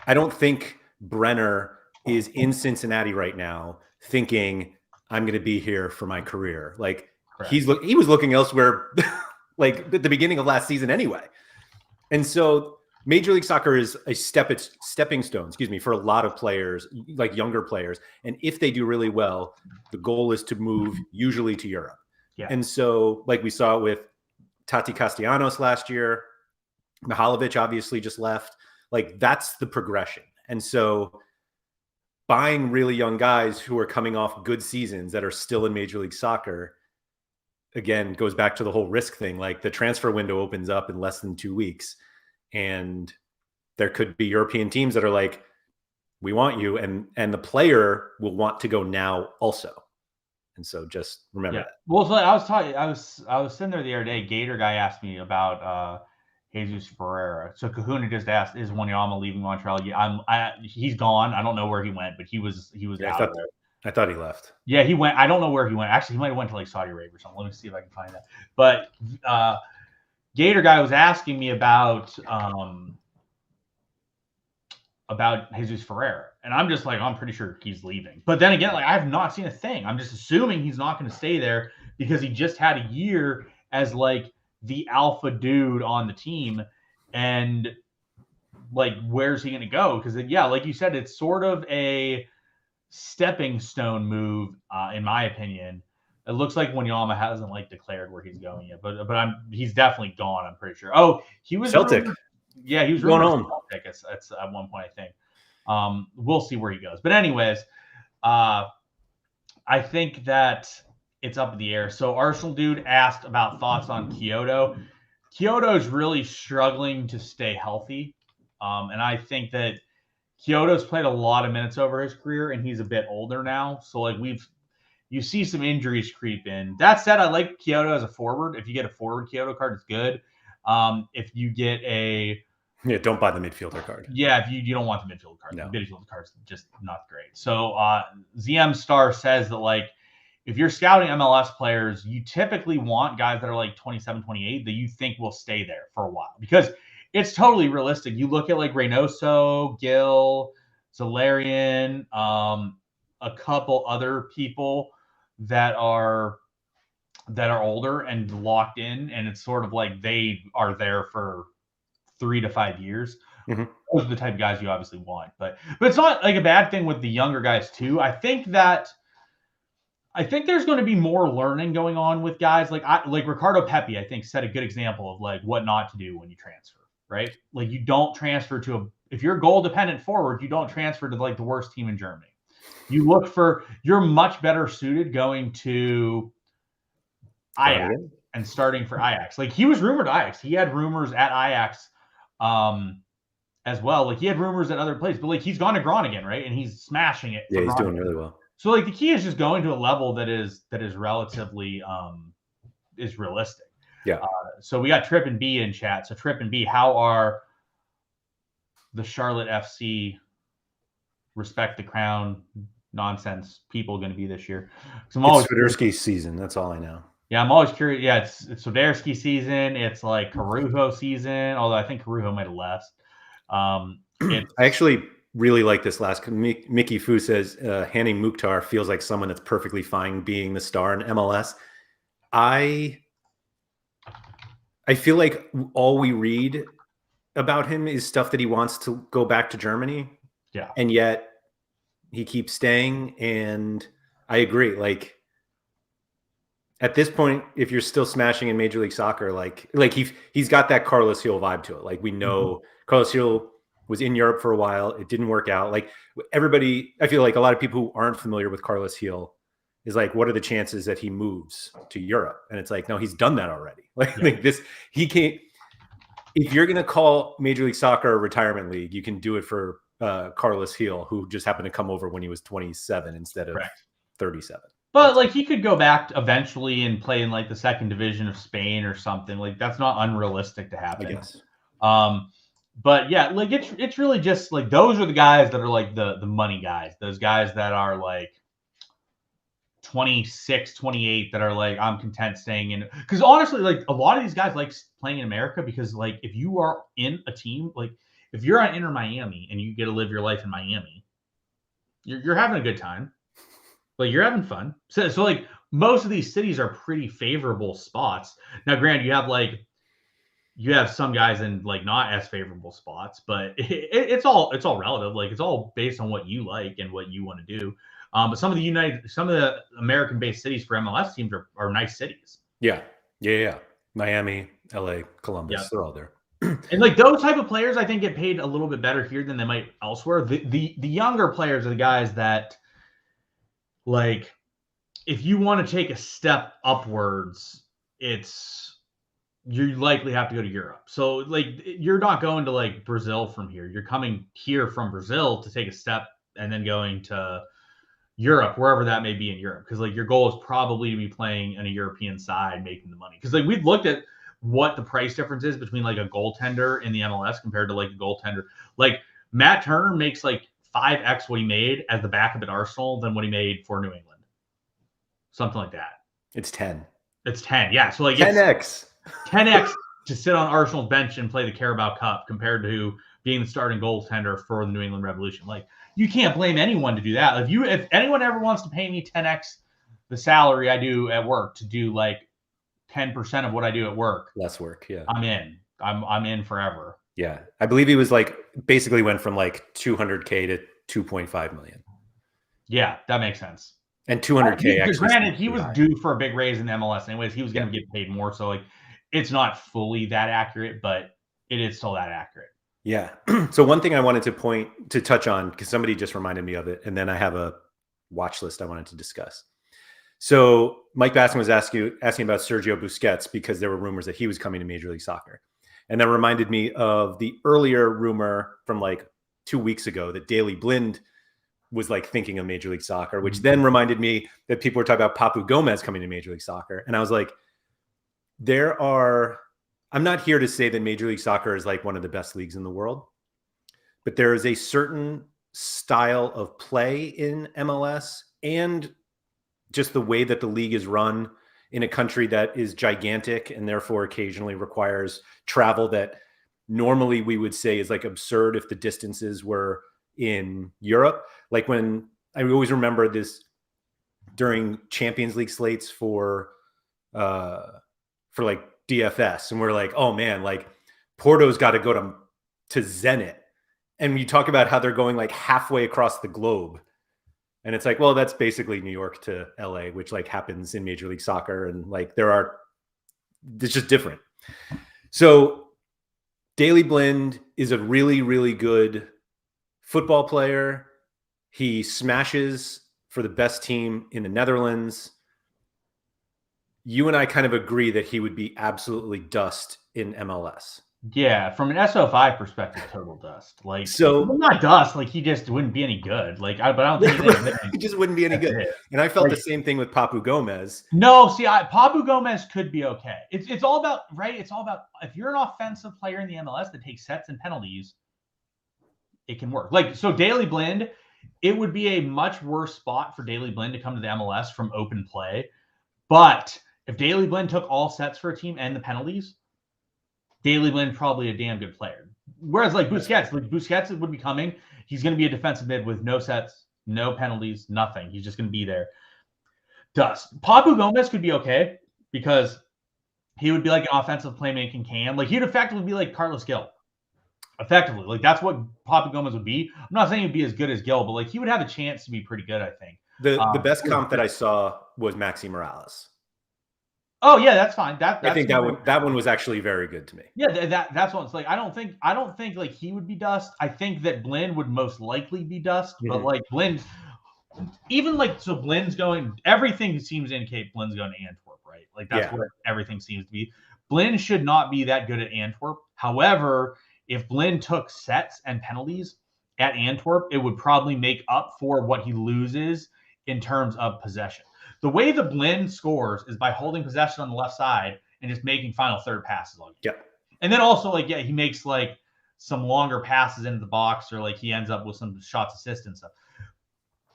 I don't think Brenner is in Cincinnati right now thinking I'm going to be here for my career. Like Correct. he was looking elsewhere like at the beginning of last season anyway. And so Major League Soccer is a stepping stone, for a lot of players, like younger players. And if they do really well, the goal is to move usually to Europe. Yeah. And so like we saw with Tati Castellanos last year, Mihalovic obviously just left. Like that's the progression. And so buying really young guys who are coming off good seasons that are still in Major League Soccer, again, goes back to the whole risk thing. Like the transfer window opens up in less than 2 weeks. And there could be European teams that are like, we want you. And the player will want to go now also. And so just remember that. Well, so I was sitting there the other day. Gator guy asked me about Jesus Ferreira. So Kahuna just asked, "Is Wanyama leaving Montreal?" Yeah, he's gone. I don't know where he went, but he was out of there. I thought he left. Yeah, he went. I don't know where he went. Actually, he might have went to like Saudi Arabia or something. Let me see if I can find that. But Gator guy was asking me about Jesus Ferreira. And I'm just like, I'm pretty sure he's leaving. But then again, like I have not seen a thing. I'm just assuming he's not going to stay there because he just had a year as like the alpha dude on the team. And like, where's he going to go? Because yeah, like you said, it's sort of a stepping stone move, in my opinion. It looks like Wanyama hasn't like declared where he's going yet, but he's definitely gone. I'm pretty sure. Oh, he was Celtic. Yeah, he was going home. It's at one point, I think. We'll see where he goes. But anyways, I think that it's up in the air. So Arsenal dude asked about thoughts on Kyoto. Kyoto is really struggling to stay healthy. And I think that Kyoto's played a lot of minutes over his career, and he's a bit older now. So like you see some injuries creep in. That said, I like Kyoto as a forward. If you get a forward Kyoto card, it's good. If you get don't buy the midfielder card. Yeah, if you don't want the midfield card. No. The midfield card's just not great. So ZM Star says that like if you're scouting MLS players, you typically want guys that are like 27, 28 that you think will stay there for a while because it's totally realistic. You look at like Reynoso, Gil, Zalarian, a couple other people that are older and locked in, and it's sort of like they are there for 3 to 5 years. Mhm. Those are the type of guys you obviously want. But it's not like a bad thing with the younger guys too. I think there's going to be more learning going on with guys like Ricardo Pepi. I think set a good example of like what not to do when you transfer, right? Like you don't transfer to if you're a goal dependent forward, you don't transfer to like the worst team in Germany. You're much better suited going to Ajax and starting for Ajax. Like he was rumored to Ajax. He had rumors at Ajax as well. Like he had rumors at other places, but like he's gone to Groningen, right? And he's smashing it. Yeah, he's doing really well. So like the key is just going to a level that is relatively is realistic. Yeah. So we got Trip and B in chat. So Trip and B, how are the Charlotte FC respect the crown nonsense people going to be this year? It's Swiderski season. That's all I know. Yeah, I'm always curious. Yeah, it's Swiderski season. It's like Carujo season, although I think Carujo might have left. I actually really like this last. Mickey Fu says Hani Mukhtar feels like someone that's perfectly fine being the star in MLS. I feel like all we read about him is stuff that he wants to go back to Germany. Yeah. And yet he keeps staying. And I agree. Like at this point, if you're still smashing in Major League Soccer, like he's got that Carlos Hill vibe to it. Like we know Carlos Hill was in Europe for a while. It didn't work out. Like everybody, I feel like a lot of people who aren't familiar with Carlos Hill is like, what are the chances that he moves to Europe? And it's like, no, he's done that already. Like this, he can't. If you're going to call Major League Soccer a retirement league, you can do it for Carlos Hill, who just happened to come over when he was 27 instead of 37. But like he could go back eventually and play in like the second division of Spain or something. Like that's not unrealistic to happen. I guess. But yeah, like it's really just like those are the guys that are like the money guys. Those guys that are like 26, 28 that are like, I'm content staying in. Because honestly, like a lot of these guys like playing in America because like if you are in a team, like if you're on Inter Miami and you get to live your life in Miami, you're having a good time. Like you're having fun. So like most of these cities are pretty favorable spots. Now, granted, you have some guys in like not as favorable spots, but it's all relative. Like it's all based on what you like and what you want to do. But some of the American-based cities for MLS teams are nice cities. Yeah. Miami, LA, Columbus, they're all there. And like those type of players, I think get paid a little bit better here than they might elsewhere. The younger players are the guys that, like, if you want to take a step upwards, you likely have to go to Europe. So like you're not going to like Brazil from here. You're coming here from Brazil to take a step and then going to Europe, wherever that may be in Europe. Because like your goal is probably to be playing in a European side, making the money. Because like we've looked at what the price difference is between like a goaltender in the MLS compared to like a goaltender. Like Matt Turner makes like 5x what he made as the backup at Arsenal than what he made for New England. Something like that. It's 10. It's 10. Yeah. So like 10x. 10x to sit on Arsenal's bench and play the Carabao Cup compared to being the starting goaltender for the New England Revolution. Like you can't blame anyone to do that. If anyone ever wants to pay me 10x the salary I do at work to do like 10% of what I do at work, less work, yeah, I'm in. I'm in forever. Yeah, I believe he was like basically went from like 200K to 2.5 million. Yeah, that makes sense. And 200K. Actually, granted, he was due for a big raise in the MLS anyways. He was going to get paid more, so like it's not fully that accurate, but it is still that accurate. Yeah. So one thing I wanted to touch on, because somebody just reminded me of it, and then I have a watch list I wanted to discuss. So Mike Baskin was asking about Sergio Busquets because there were rumors that he was coming to Major League Soccer. And that reminded me of the earlier rumor from like 2 weeks ago that Daley Blind was like thinking of Major League Soccer, which then reminded me that people were talking about Papu Gomez coming to Major League Soccer. And I was like, I'm not here to say that Major League Soccer is like one of the best leagues in the world, but there is a certain style of play in MLS and just the way that the league is run in a country that is gigantic and therefore occasionally requires travel that normally we would say is like absurd if the distances were in Europe. Like when I always remember this during Champions League slates for like DFS, and we're like, oh man, like Porto's got to go to Zenit. And you talk about how they're going like halfway across the globe. And it's like, well, that's basically New York to LA, which like happens in Major League Soccer. And like it's just different. So Daley Blind is a really, really good football player. He smashes for the best team in the Netherlands. You and I kind of agree that he would be absolutely dust in MLS. Yeah, from an SO5 perspective, total dust. Like, so not dust. Like, he just wouldn't be any good. Like, but I don't think he just wouldn't be any good. And I felt the same thing with Papu Gomez. No, see, Papu Gomez could be okay. It's all about right. It's all about if you're an offensive player in the MLS that takes sets and penalties, it can work. Like, so Daley Blind, it would be a much worse spot for Daley Blind to come to the MLS from open play. But if Daley Blind took all sets for a team and the penalties, Daley Blind probably a damn good player. Whereas like Busquets would be coming. He's going to be a defensive mid with no sets, no penalties, nothing. He's just going to be there. Dust. Papu Gomez could be okay because he would be like an offensive playmaking cam. Like he'd effectively be like Carlos Gil. Effectively. Like that's what Papu Gomez would be. I'm not saying he'd be as good as Gil, but like he would have a chance to be pretty good, I think. The best comp that I saw was Maxi Morales. Oh yeah, that's fine. I think that one was actually very good to me. Yeah, that's what it's like. I don't think like he would be dust. I think that Blind would most likely be dust, but like Blind, even like so Blind's going. Everything seems to indicate Blind's going to Antwerp, right? Like that's what everything seems to be. Blind should not be that good at Antwerp. However, if Blind took sets and penalties at Antwerp, it would probably make up for what he loses in terms of possession. The way the Blind scores is by holding possession on the left side and just making final third passes. And then also like, he makes like some longer passes into the box or like he ends up with some shots assist and stuff.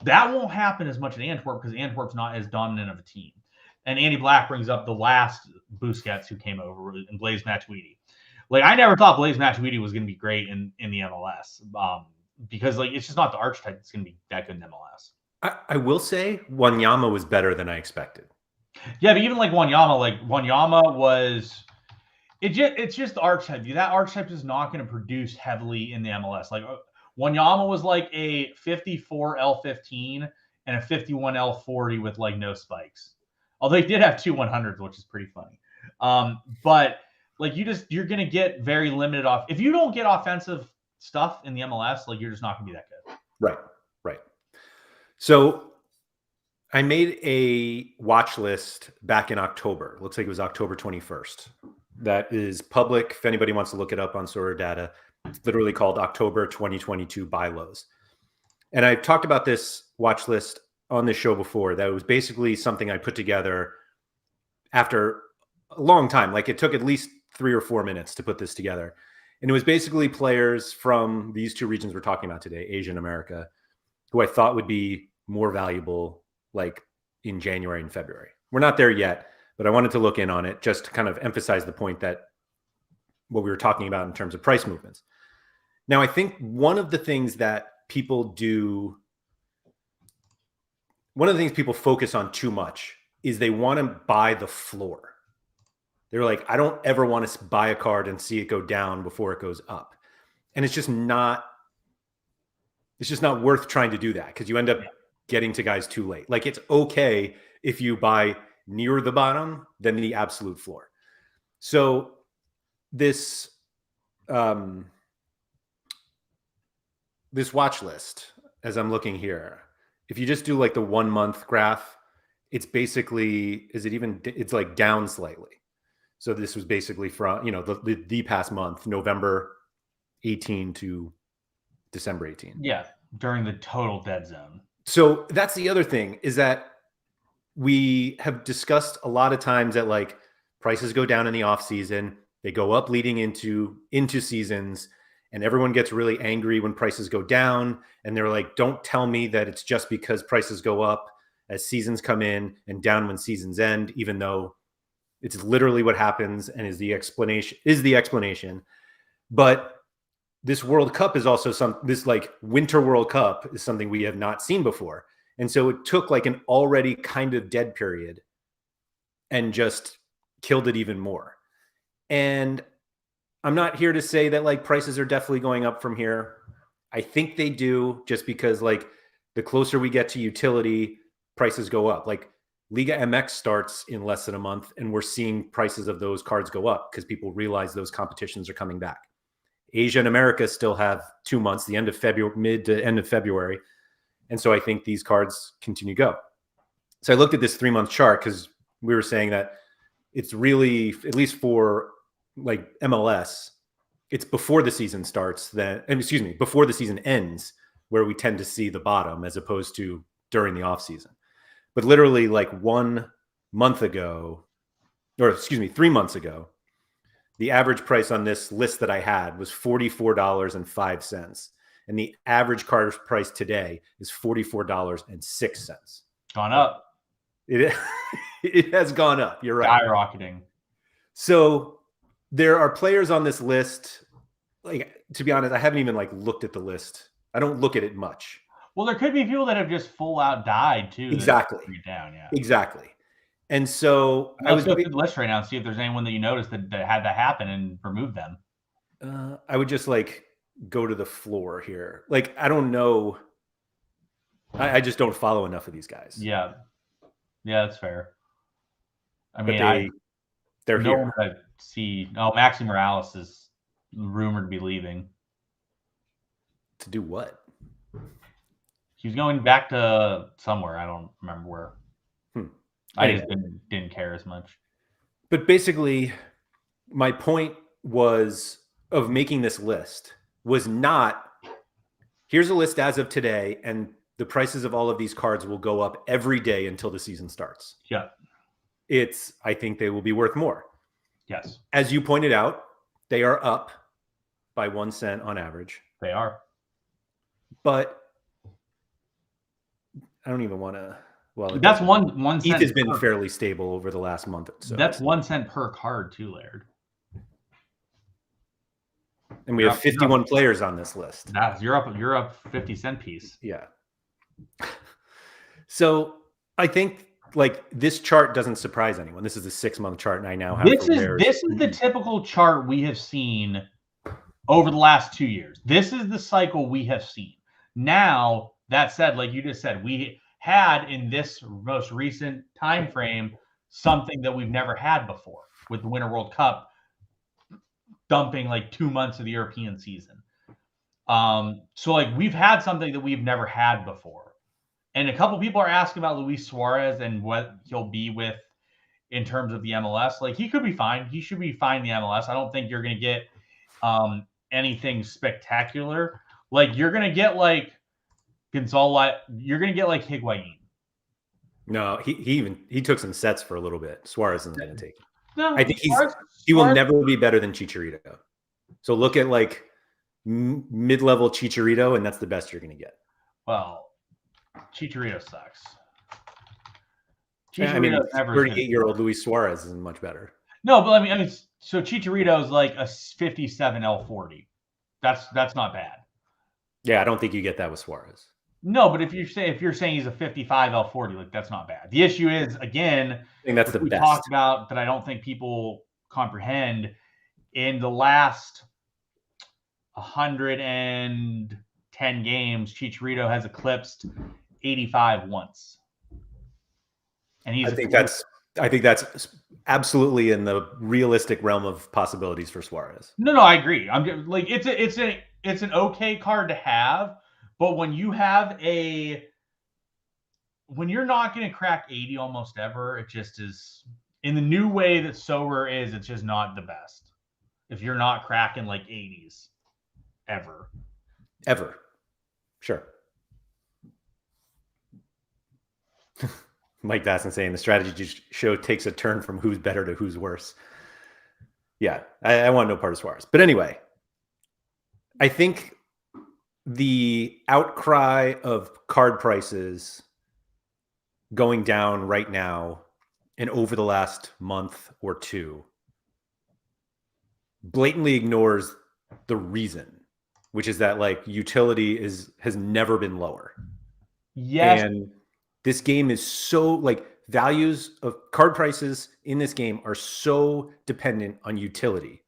That won't happen as much at Antwerp because Antwerp's not as dominant of a team. And Andy Black brings up the last Busquets who came over and Blaise Matuidi. Like I never thought Blaise Matuidi was going to be great in the MLS because like it's just not the archetype that's going to be that good in MLS. I will say Wanyama was better than I expected. Yeah, but even like Wanyama was it's just the archetype. That archetype is not going to produce heavily in the MLS. Like Wanyama was like a 54 L15 and a 51 L40 with like no spikes. Although he did have 2 100s, which is pretty funny. But like you're going to get very limited off. If you don't get offensive stuff in the MLS, like you're just not going to be that good. Right. So I made a watch list back in October. Looks like it was October 21st. That is public. If anybody wants to look it up on SorareData, it's literally called October 2022 Buy Lows. And I've talked about this watch list on this show before. That was basically something I put together after a long time. Like it took at least 3 or 4 minutes to put this together. And it was basically players from these two regions we're talking about today, Asia and America, who I thought would be more valuable like in January and February. We're not there yet, but I wanted to look in on it just to kind of emphasize the point that what we were talking about in terms of price movements. Now, I think one of the things people focus on too much is they want to buy the floor. They're like, I don't ever want to buy a card and see it go down before it goes up. And it's just not worth trying to do that because you end up getting to guys too late. Like it's okay if you buy near the bottom than the absolute floor. So this watch list, as I'm looking here, if you just do like the 1 month graph, it's basically, it's like down slightly. So this was basically from, the past month, November 18 to December 18. Yeah, during the total dead zone. So that's the other thing is that we have discussed a lot of times that like prices go down in the off season, they go up leading into seasons, and everyone gets really angry when prices go down. And they're like, don't tell me that it's just because prices go up as seasons come in and down when seasons end, even though it's literally what happens and is the explanation. But this World Cup is also this like Winter World Cup is something we have not seen before. And so it took like an already kind of dead period and just killed it even more. And I'm not here to say that like prices are definitely going up from here. I think they do, just because like the closer we get to utility, prices go up. Like Liga MX starts in less than a month, and we're seeing prices of those cards go up because people realize those competitions are coming back. Asia and America still have 2 months, the end of February, mid to end of February. And so I think these cards continue to go. So I looked at this 3-month chart because we were saying that it's really, at least for like MLS, it's before the season starts that, excuse me, before the season ends, where we tend to see the bottom as opposed to during the off season. But literally like 1 month ago, or excuse me, 3 months ago, the average price on this list that I had was $44.05. And the average card price today is $44.06. Gone up. It has gone up. You're right. Skyrocketing. So there are players on this list. Like, to be honest, I haven't even like looked at the list. I don't look at it much. Well, there could be people that have just full out died too. Exactly. Down, yeah. Exactly. And so Let's go through the list right now and see if there's anyone that you noticed that had that happen and remove them. I would just like go to the floor here. Like, I don't know. I just don't follow enough of these guys. Yeah. Yeah, that's fair. I mean, they're no here. one I see. Oh, Maxi Morales is rumored to be leaving. To do what? He's going back to somewhere. I don't remember where. I just didn't care as much. But basically, my point was of making this list was not, here's a list as of today, and the prices of all of these cards will go up every day until the season starts. Yeah. I think they will be worth more. Yes. As you pointed out, they are up by 1 cent on average. They are. But I don't even want to. Well, that's one cent. ETH has been fairly stable over the last month. So that's 1 cent per card too, Laird. And we have 51 players on this list. You're up 50 cent piece. Yeah. So I think like this chart doesn't surprise anyone. This is a 6-month chart, and I now have this is the typical chart we have seen over the last 2 years. This is the cycle we have seen. Now, that said, like you just said, we had in this most recent time frame something that we've never had before with the Winter World Cup dumping like 2 months of the European season. So like we've had something that we've never had before. And a couple people are asking about Luis Suarez and what he'll be with in terms of the MLS. Like he could be fine. He should be fine in the MLS. I don't think you're going to get anything spectacular. Like you're going to get like Gonzalo. You're going to get like Higuain. No, he took some sets for a little bit. Suarez isn't going to take it. No, I think he will never be better than Chicharito. So look at like mid-level Chicharito, and that's the best you're going to get. Well, Chicharito sucks. I mean, 38-year-old Luis Suarez isn't much better. No, but I mean, so Chicharito is like a 57 L40. That's not bad. Yeah, I don't think you get that with Suarez. No, but if you're saying he's a 55 L40, like that's not bad. The issue is again, I think that's the best. We talked about that. I don't think people comprehend in the last 110 games, Chicharito has eclipsed 85 once. And I think that's absolutely in the realistic realm of possibilities for Suarez. No, I agree. I'm just, like it's an okay card to have, but when you're not going to crack 80 almost ever, it just is in the new way that Sorare is. It's just not the best if you're not cracking like 80s ever. Sure. Mike Dasson saying the strategy show takes a turn from who's better to who's worse. Yeah, I want no part of Suarez. But anyway, I think the outcry of card prices going down right now and over the last month or two blatantly ignores the reason, which is that like utility has never been lower. Yes. And this game is so like values of card prices in this game are so dependent on utility.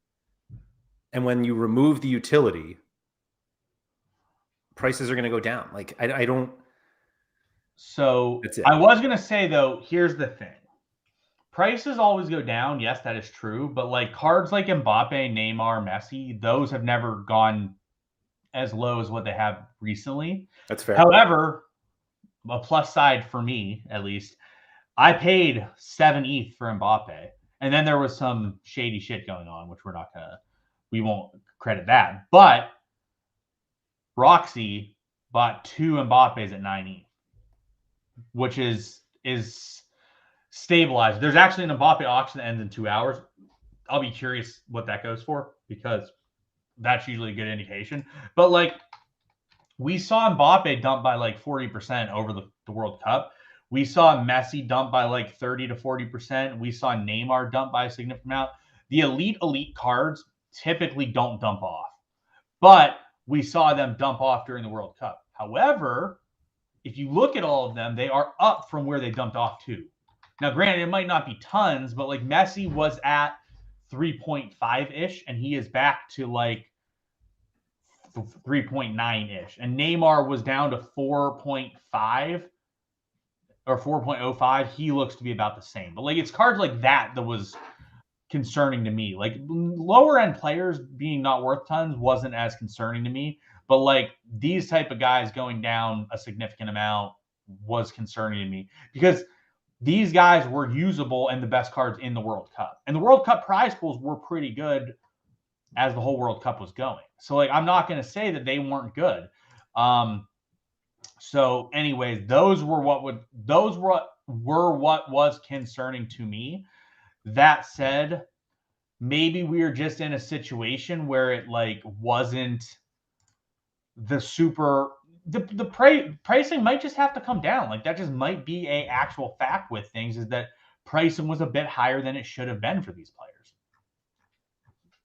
And when you remove the utility, prices are going to go down. Like I don't. So That's it. I was going to say, though, here's the thing. Prices always go down. Yes, that is true. But like cards like Mbappe, Neymar, Messi, those have never gone as low as what they have recently. That's fair. However, a plus side for me, at least, I paid 7 ETH for Mbappe. And then there was some shady shit going on, which we won't credit that. But Roxy bought 2 Mbappes at 9 ETH, which is stabilized. There's actually an Mbappe auction that ends in 2 hours. I'll be curious what that goes for, because that's usually a good indication. But like, we saw Mbappe dump by like 40% over the World Cup. We saw Messi dump by like 30 to 40%. We saw Neymar dump by a significant amount. The elite cards typically don't dump off, but we saw them dump off during the World Cup. However, if you look at all of them, they are up from where they dumped off to. Now, granted, it might not be tons, but like Messi was at 3.5-ish, and he is back to like 3.9-ish. And Neymar was down to 4.5 or 4.05. He looks to be about the same. But like, it's cards like that was concerning to me. Like, lower end players being not worth tons wasn't as concerning to me. But like, these type of guys going down a significant amount was concerning to me, because these guys were usable and the best cards in the World Cup. And the World Cup prize pools were pretty good as the whole World Cup was going. So like, I'm not going to say that they weren't good. So anyways, those were what was concerning to me. That said, maybe we are just in a situation where it like wasn't the super pricing might just have to come down. Like, that just might be a actual fact with things, is that pricing was a bit higher than it should have been for these players.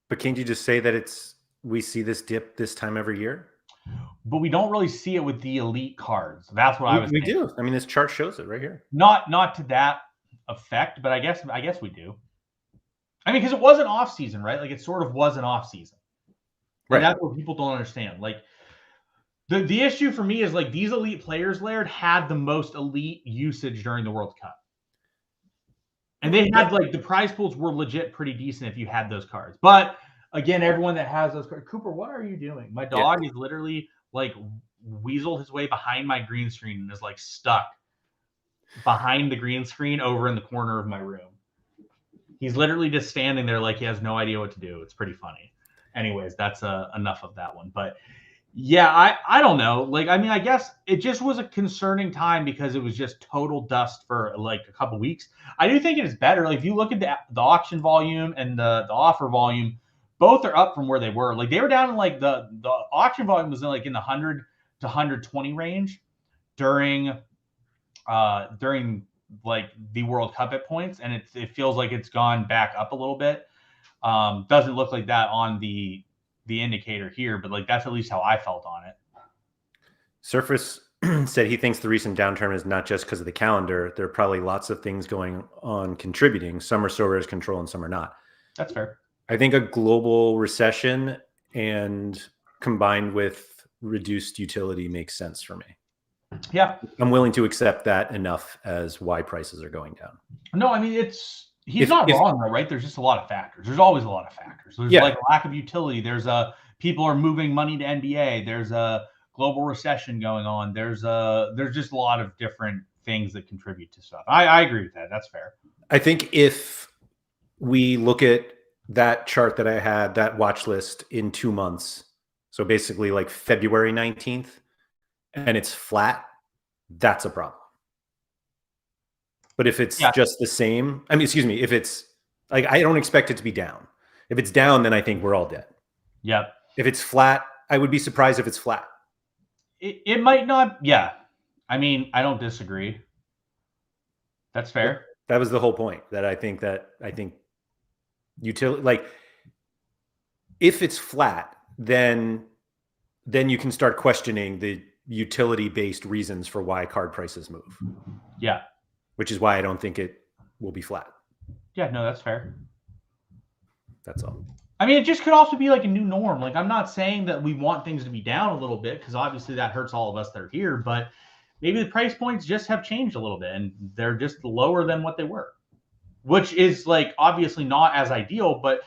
But can't you just say that we see this dip this time every year? But we don't really see it with the elite cards. That's what I was thinking. We do. I mean, this chart shows it right here. Not to that effect, but I guess we do. I mean, because it was an off season, right? Like, it sort of was an off season. Like, right. That's what people don't understand. Like, the issue for me is like, these elite players, Laird, had the most elite usage during the World Cup. And they had like, the prize pools were legit pretty decent if you had those cards. But again, everyone that has those cards, Cooper, what are you doing? My dog is literally like weaseled his way behind my green screen and is like stuck behind the green screen over in the corner of my room. He's literally just standing there like he has no idea what to do. It's pretty funny. Anyways, that's enough of that one. But yeah, I don't know. Like, I mean, I guess it just was a concerning time because it was just total dust for like a couple weeks. I do think it is better. Like, if you look at the auction volume and the offer volume, both are up from where they were. Like, they were down in like the auction volume was in like in the 100 to 120 range during like the World Cup at points, and it feels like it's gone back up a little bit. Doesn't look like that on the indicator here, but like, that's at least how I felt on it. Surface said he thinks the recent downturn is not just because of the calendar. There are probably lots of things going on contributing. Some are Sorare's control and some are not. That's fair. I think a global recession and combined with reduced utility makes sense for me. Yeah. I'm willing to accept that enough as why prices are going down. No, I mean, he's not wrong though, right? There's just a lot of factors. There's always a lot of factors. There's like lack of utility. There's people are moving money to NBA. There's a global recession going on. There's just a lot of different things that contribute to stuff. I agree with that. That's fair. I think if we look at that chart that I had, that watch list in 2 months, so basically like February 19th, and it's flat, that's a problem. But if it's just the same, I mean, excuse me, if it's like, I don't expect it to be down. If it's down, then I think we're all dead. Yep. If it's flat, I would be surprised if it's flat. It might not. Yeah. I mean, I don't disagree. That's fair. That was the whole point, that I think utility, like, if it's flat, then you can start questioning the utility-based reasons for why card prices move. Yeah. Which is why I don't think it will be flat. Yeah, no, that's fair. That's all. I mean, it just could also be like a new norm. Like, I'm not saying that we want things to be down a little bit, because obviously that hurts all of us that are here, but maybe the price points just have changed a little bit and they're just lower than what they were, which is like obviously not as ideal. But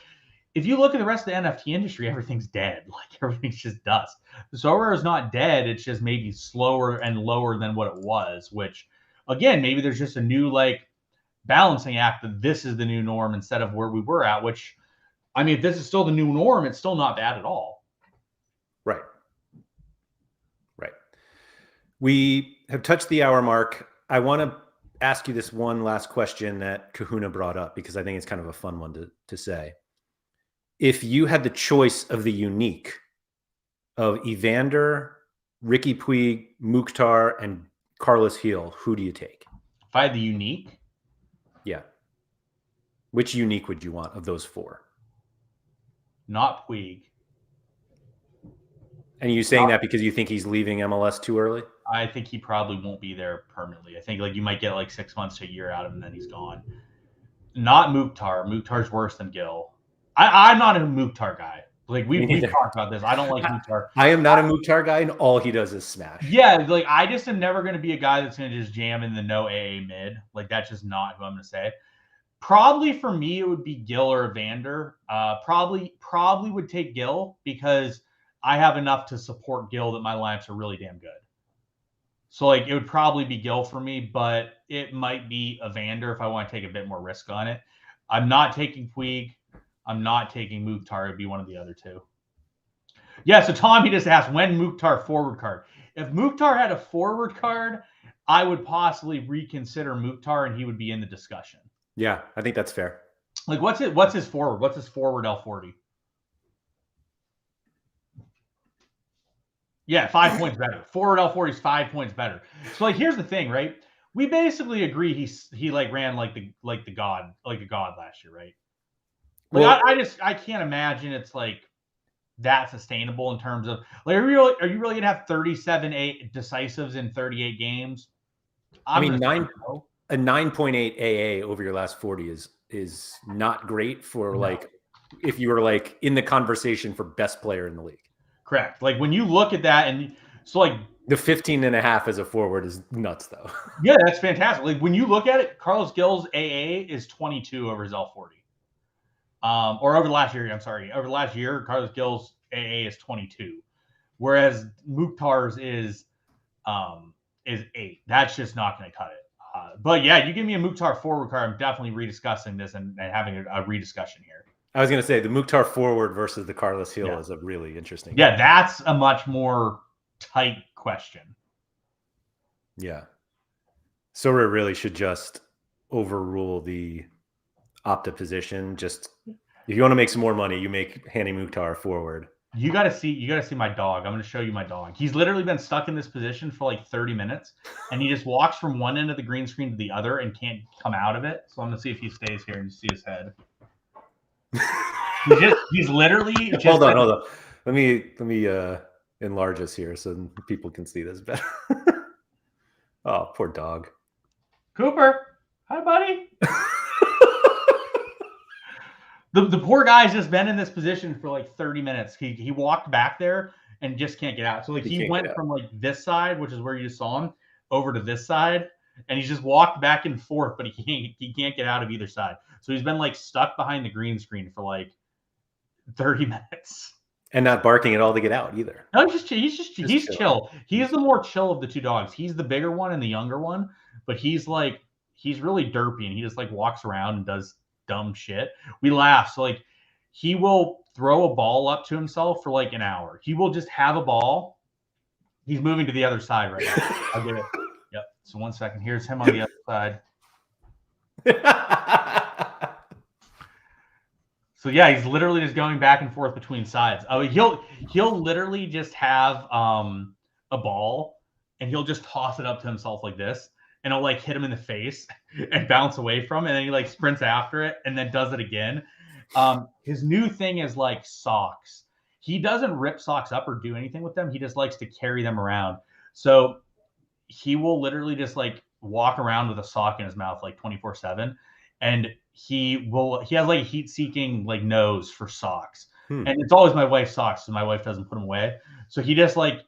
if you look at the rest of the NFT industry, everything's dead. Like, everything's just dust. Sorare is not dead. It's just maybe slower and lower than what it was, which again, maybe there's just a new like balancing act that this is the new norm instead of where we were at, which, I mean, if this is still the new norm, it's still not bad at all. Right. Right. We have touched the hour mark. I want to ask you this one last question that Kahuna brought up, because I think it's kind of a fun one to say. If you had the choice of the unique of Evander, Ricky Puig, Mukhtar, and Carlos Gil, who do you take? If I had the unique? Yeah. Which unique would you want of those four? Not Puig. And are you saying that because you think he's leaving MLS too early? I think he probably won't be there permanently. I think like you might get like 6 months to a year out of him, and then he's gone. Not Mukhtar. Mukhtar's worse than Gil. I'm not a Mukhtar guy. Like we've talked about this. I don't like Mukhtar. I am not a Mukhtar guy, and all he does is smash. Yeah, like I just am never going to be a guy that's going to just jam in the no AA mid. Like that's just not who I'm going to say. Probably for me, it would be Gil or Evander. Probably would take Gil because I have enough to support Gil that my lineups are really damn good. So like it would probably be Gil for me, but it might be Evander if I want to take a bit more risk on it. I'm not taking Puig. I'm not taking Mukhtar. It'd be one of the other two. Yeah, so Tommy just asked, when Mukhtar forward card? If Mukhtar had a forward card, I would possibly reconsider Mukhtar and he would be in the discussion. Yeah, I think that's fair. Like what's his forward? What's his forward L40? Yeah, 5 points better. Forward L40 is 5 points better. So like here's the thing, right? We basically agree he like ran like a god last year, right? Like well, I can't imagine it's like that sustainable in terms of like are you really gonna have 37 decisives in 38 games? I mean, a 9.8 AA over your last 40 is not great for like if you were like in the conversation for best player in the league. Correct. Like when you look at that, and so like the 15.5 as a forward is nuts though. Yeah, that's fantastic. Like when you look at it, Carlos Gil's AA is 22 over his L40. Or over the last year, I'm sorry. Over the last year, Carlos Gil's AA is 22, whereas Mukhtar's is 8. That's just not going to cut it. But yeah, you give me a Mukhtar forward card, I'm definitely rediscussing this and having a rediscussion here. I was going to say the Mukhtar forward versus the Carlos Gil is a really interesting. Yeah, that's a much more tight question. Yeah. Sorare really should just overrule the Opta position. Just if you want to make some more money, you make Hani Mukhtar forward. You gotta see my dog. I'm gonna show you my dog. He's literally been stuck in this position for like 30 minutes, and he just walks from one end of the green screen to the other and can't come out of it. So I'm gonna see if he stays here and see his head. he's literally just hold on. Let me enlarge us here so people can see this better. Oh, poor dog. Cooper, hi, buddy. The poor guy's just been in this position for like 30 minutes. He walked back there and just can't get out. So like he went from like this side, which is where you saw him, over to this side, and he's just walked back and forth, but he can't get out of either side. So he's been like stuck behind the green screen for like 30 minutes. And not barking at all to get out either. No, he's chill. He's the more chill of the two dogs. He's the bigger one and the younger one, but he's really derpy and he just like walks around and does dumb shit. We laugh. So like he will throw a ball up to himself for like an hour. He will just have a ball. He's moving to the other side right now. I'll get it. Yep. So 1 second. Here's him on the other side. So yeah, he's literally just going back and forth between sides. Oh, he'll literally just have a ball and he'll just toss it up to himself like this, and it'll like hit him in the face and bounce away from, and then he like sprints after it and then does it again. His new thing is like socks. He doesn't rip socks up or do anything with them. He just likes to carry them around. So he will literally just like walk around with a sock in his mouth like 24/7. And he has like a heat-seeking like nose for socks. Hmm. And it's always my wife's socks, so my wife doesn't put them away. So he just like,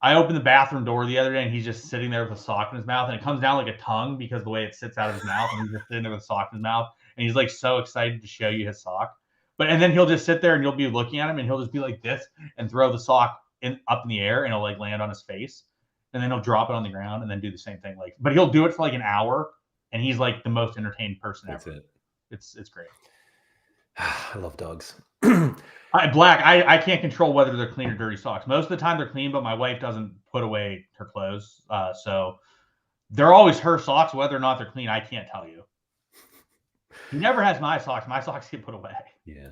I opened the bathroom door the other day and he's just sitting there with a sock in his mouth, and it comes down like a tongue because the way it sits out of his mouth, and he's just sitting there with a sock in his mouth, and he's like so excited to show you his sock. And then he'll just sit there and you'll be looking at him and he'll just be like this and throw the sock up in the air, and it'll like land on his face, and then he'll drop it on the ground and then do the same thing. But he'll do it for like an hour, and he's like the most entertained person ever. It's great. I love dogs. I can't control whether they're clean or dirty socks. Most of the time they're clean, but my wife doesn't put away her clothes. So they're always her socks. Whether or not they're clean, I can't tell you. He never has my socks. My socks get put away. Yeah.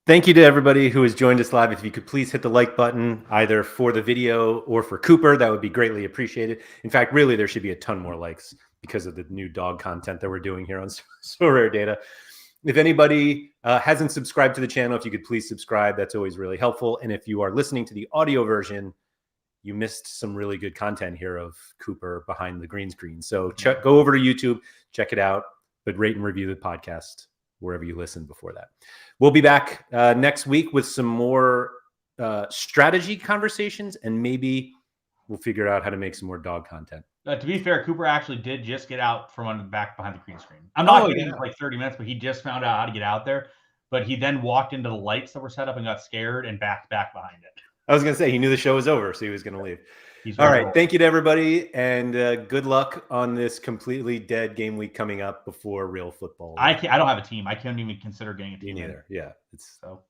Thank you to everybody who has joined us live. If you could please hit the like button, either for the video or for Cooper, that would be greatly appreciated. In fact, really, there should be a ton more likes because of the new dog content that we're doing here on SorareData. If anybody hasn't subscribed to the channel, if you could please subscribe, that's always really helpful. And if you are listening to the audio version, you missed some really good content here of Cooper behind the green screen. So go over to YouTube, check it out, but rate and review the podcast wherever you listen before that. We'll be back next week with some more strategy conversations, and maybe we'll figure out how to make some more dog content. To be fair, Cooper actually did just get out from under the back behind the green screen. I'm not kidding, for like 30 minutes, but he just found out how to get out there. But he then walked into the lights that were set up and got scared and backed back behind it. I was going to say, he knew the show was over, so he was going to leave. All right. Thank you to everybody, and good luck on this completely dead game week coming up before real football. I don't have a team. I can't even consider getting a team. Me neither. Yeah. So.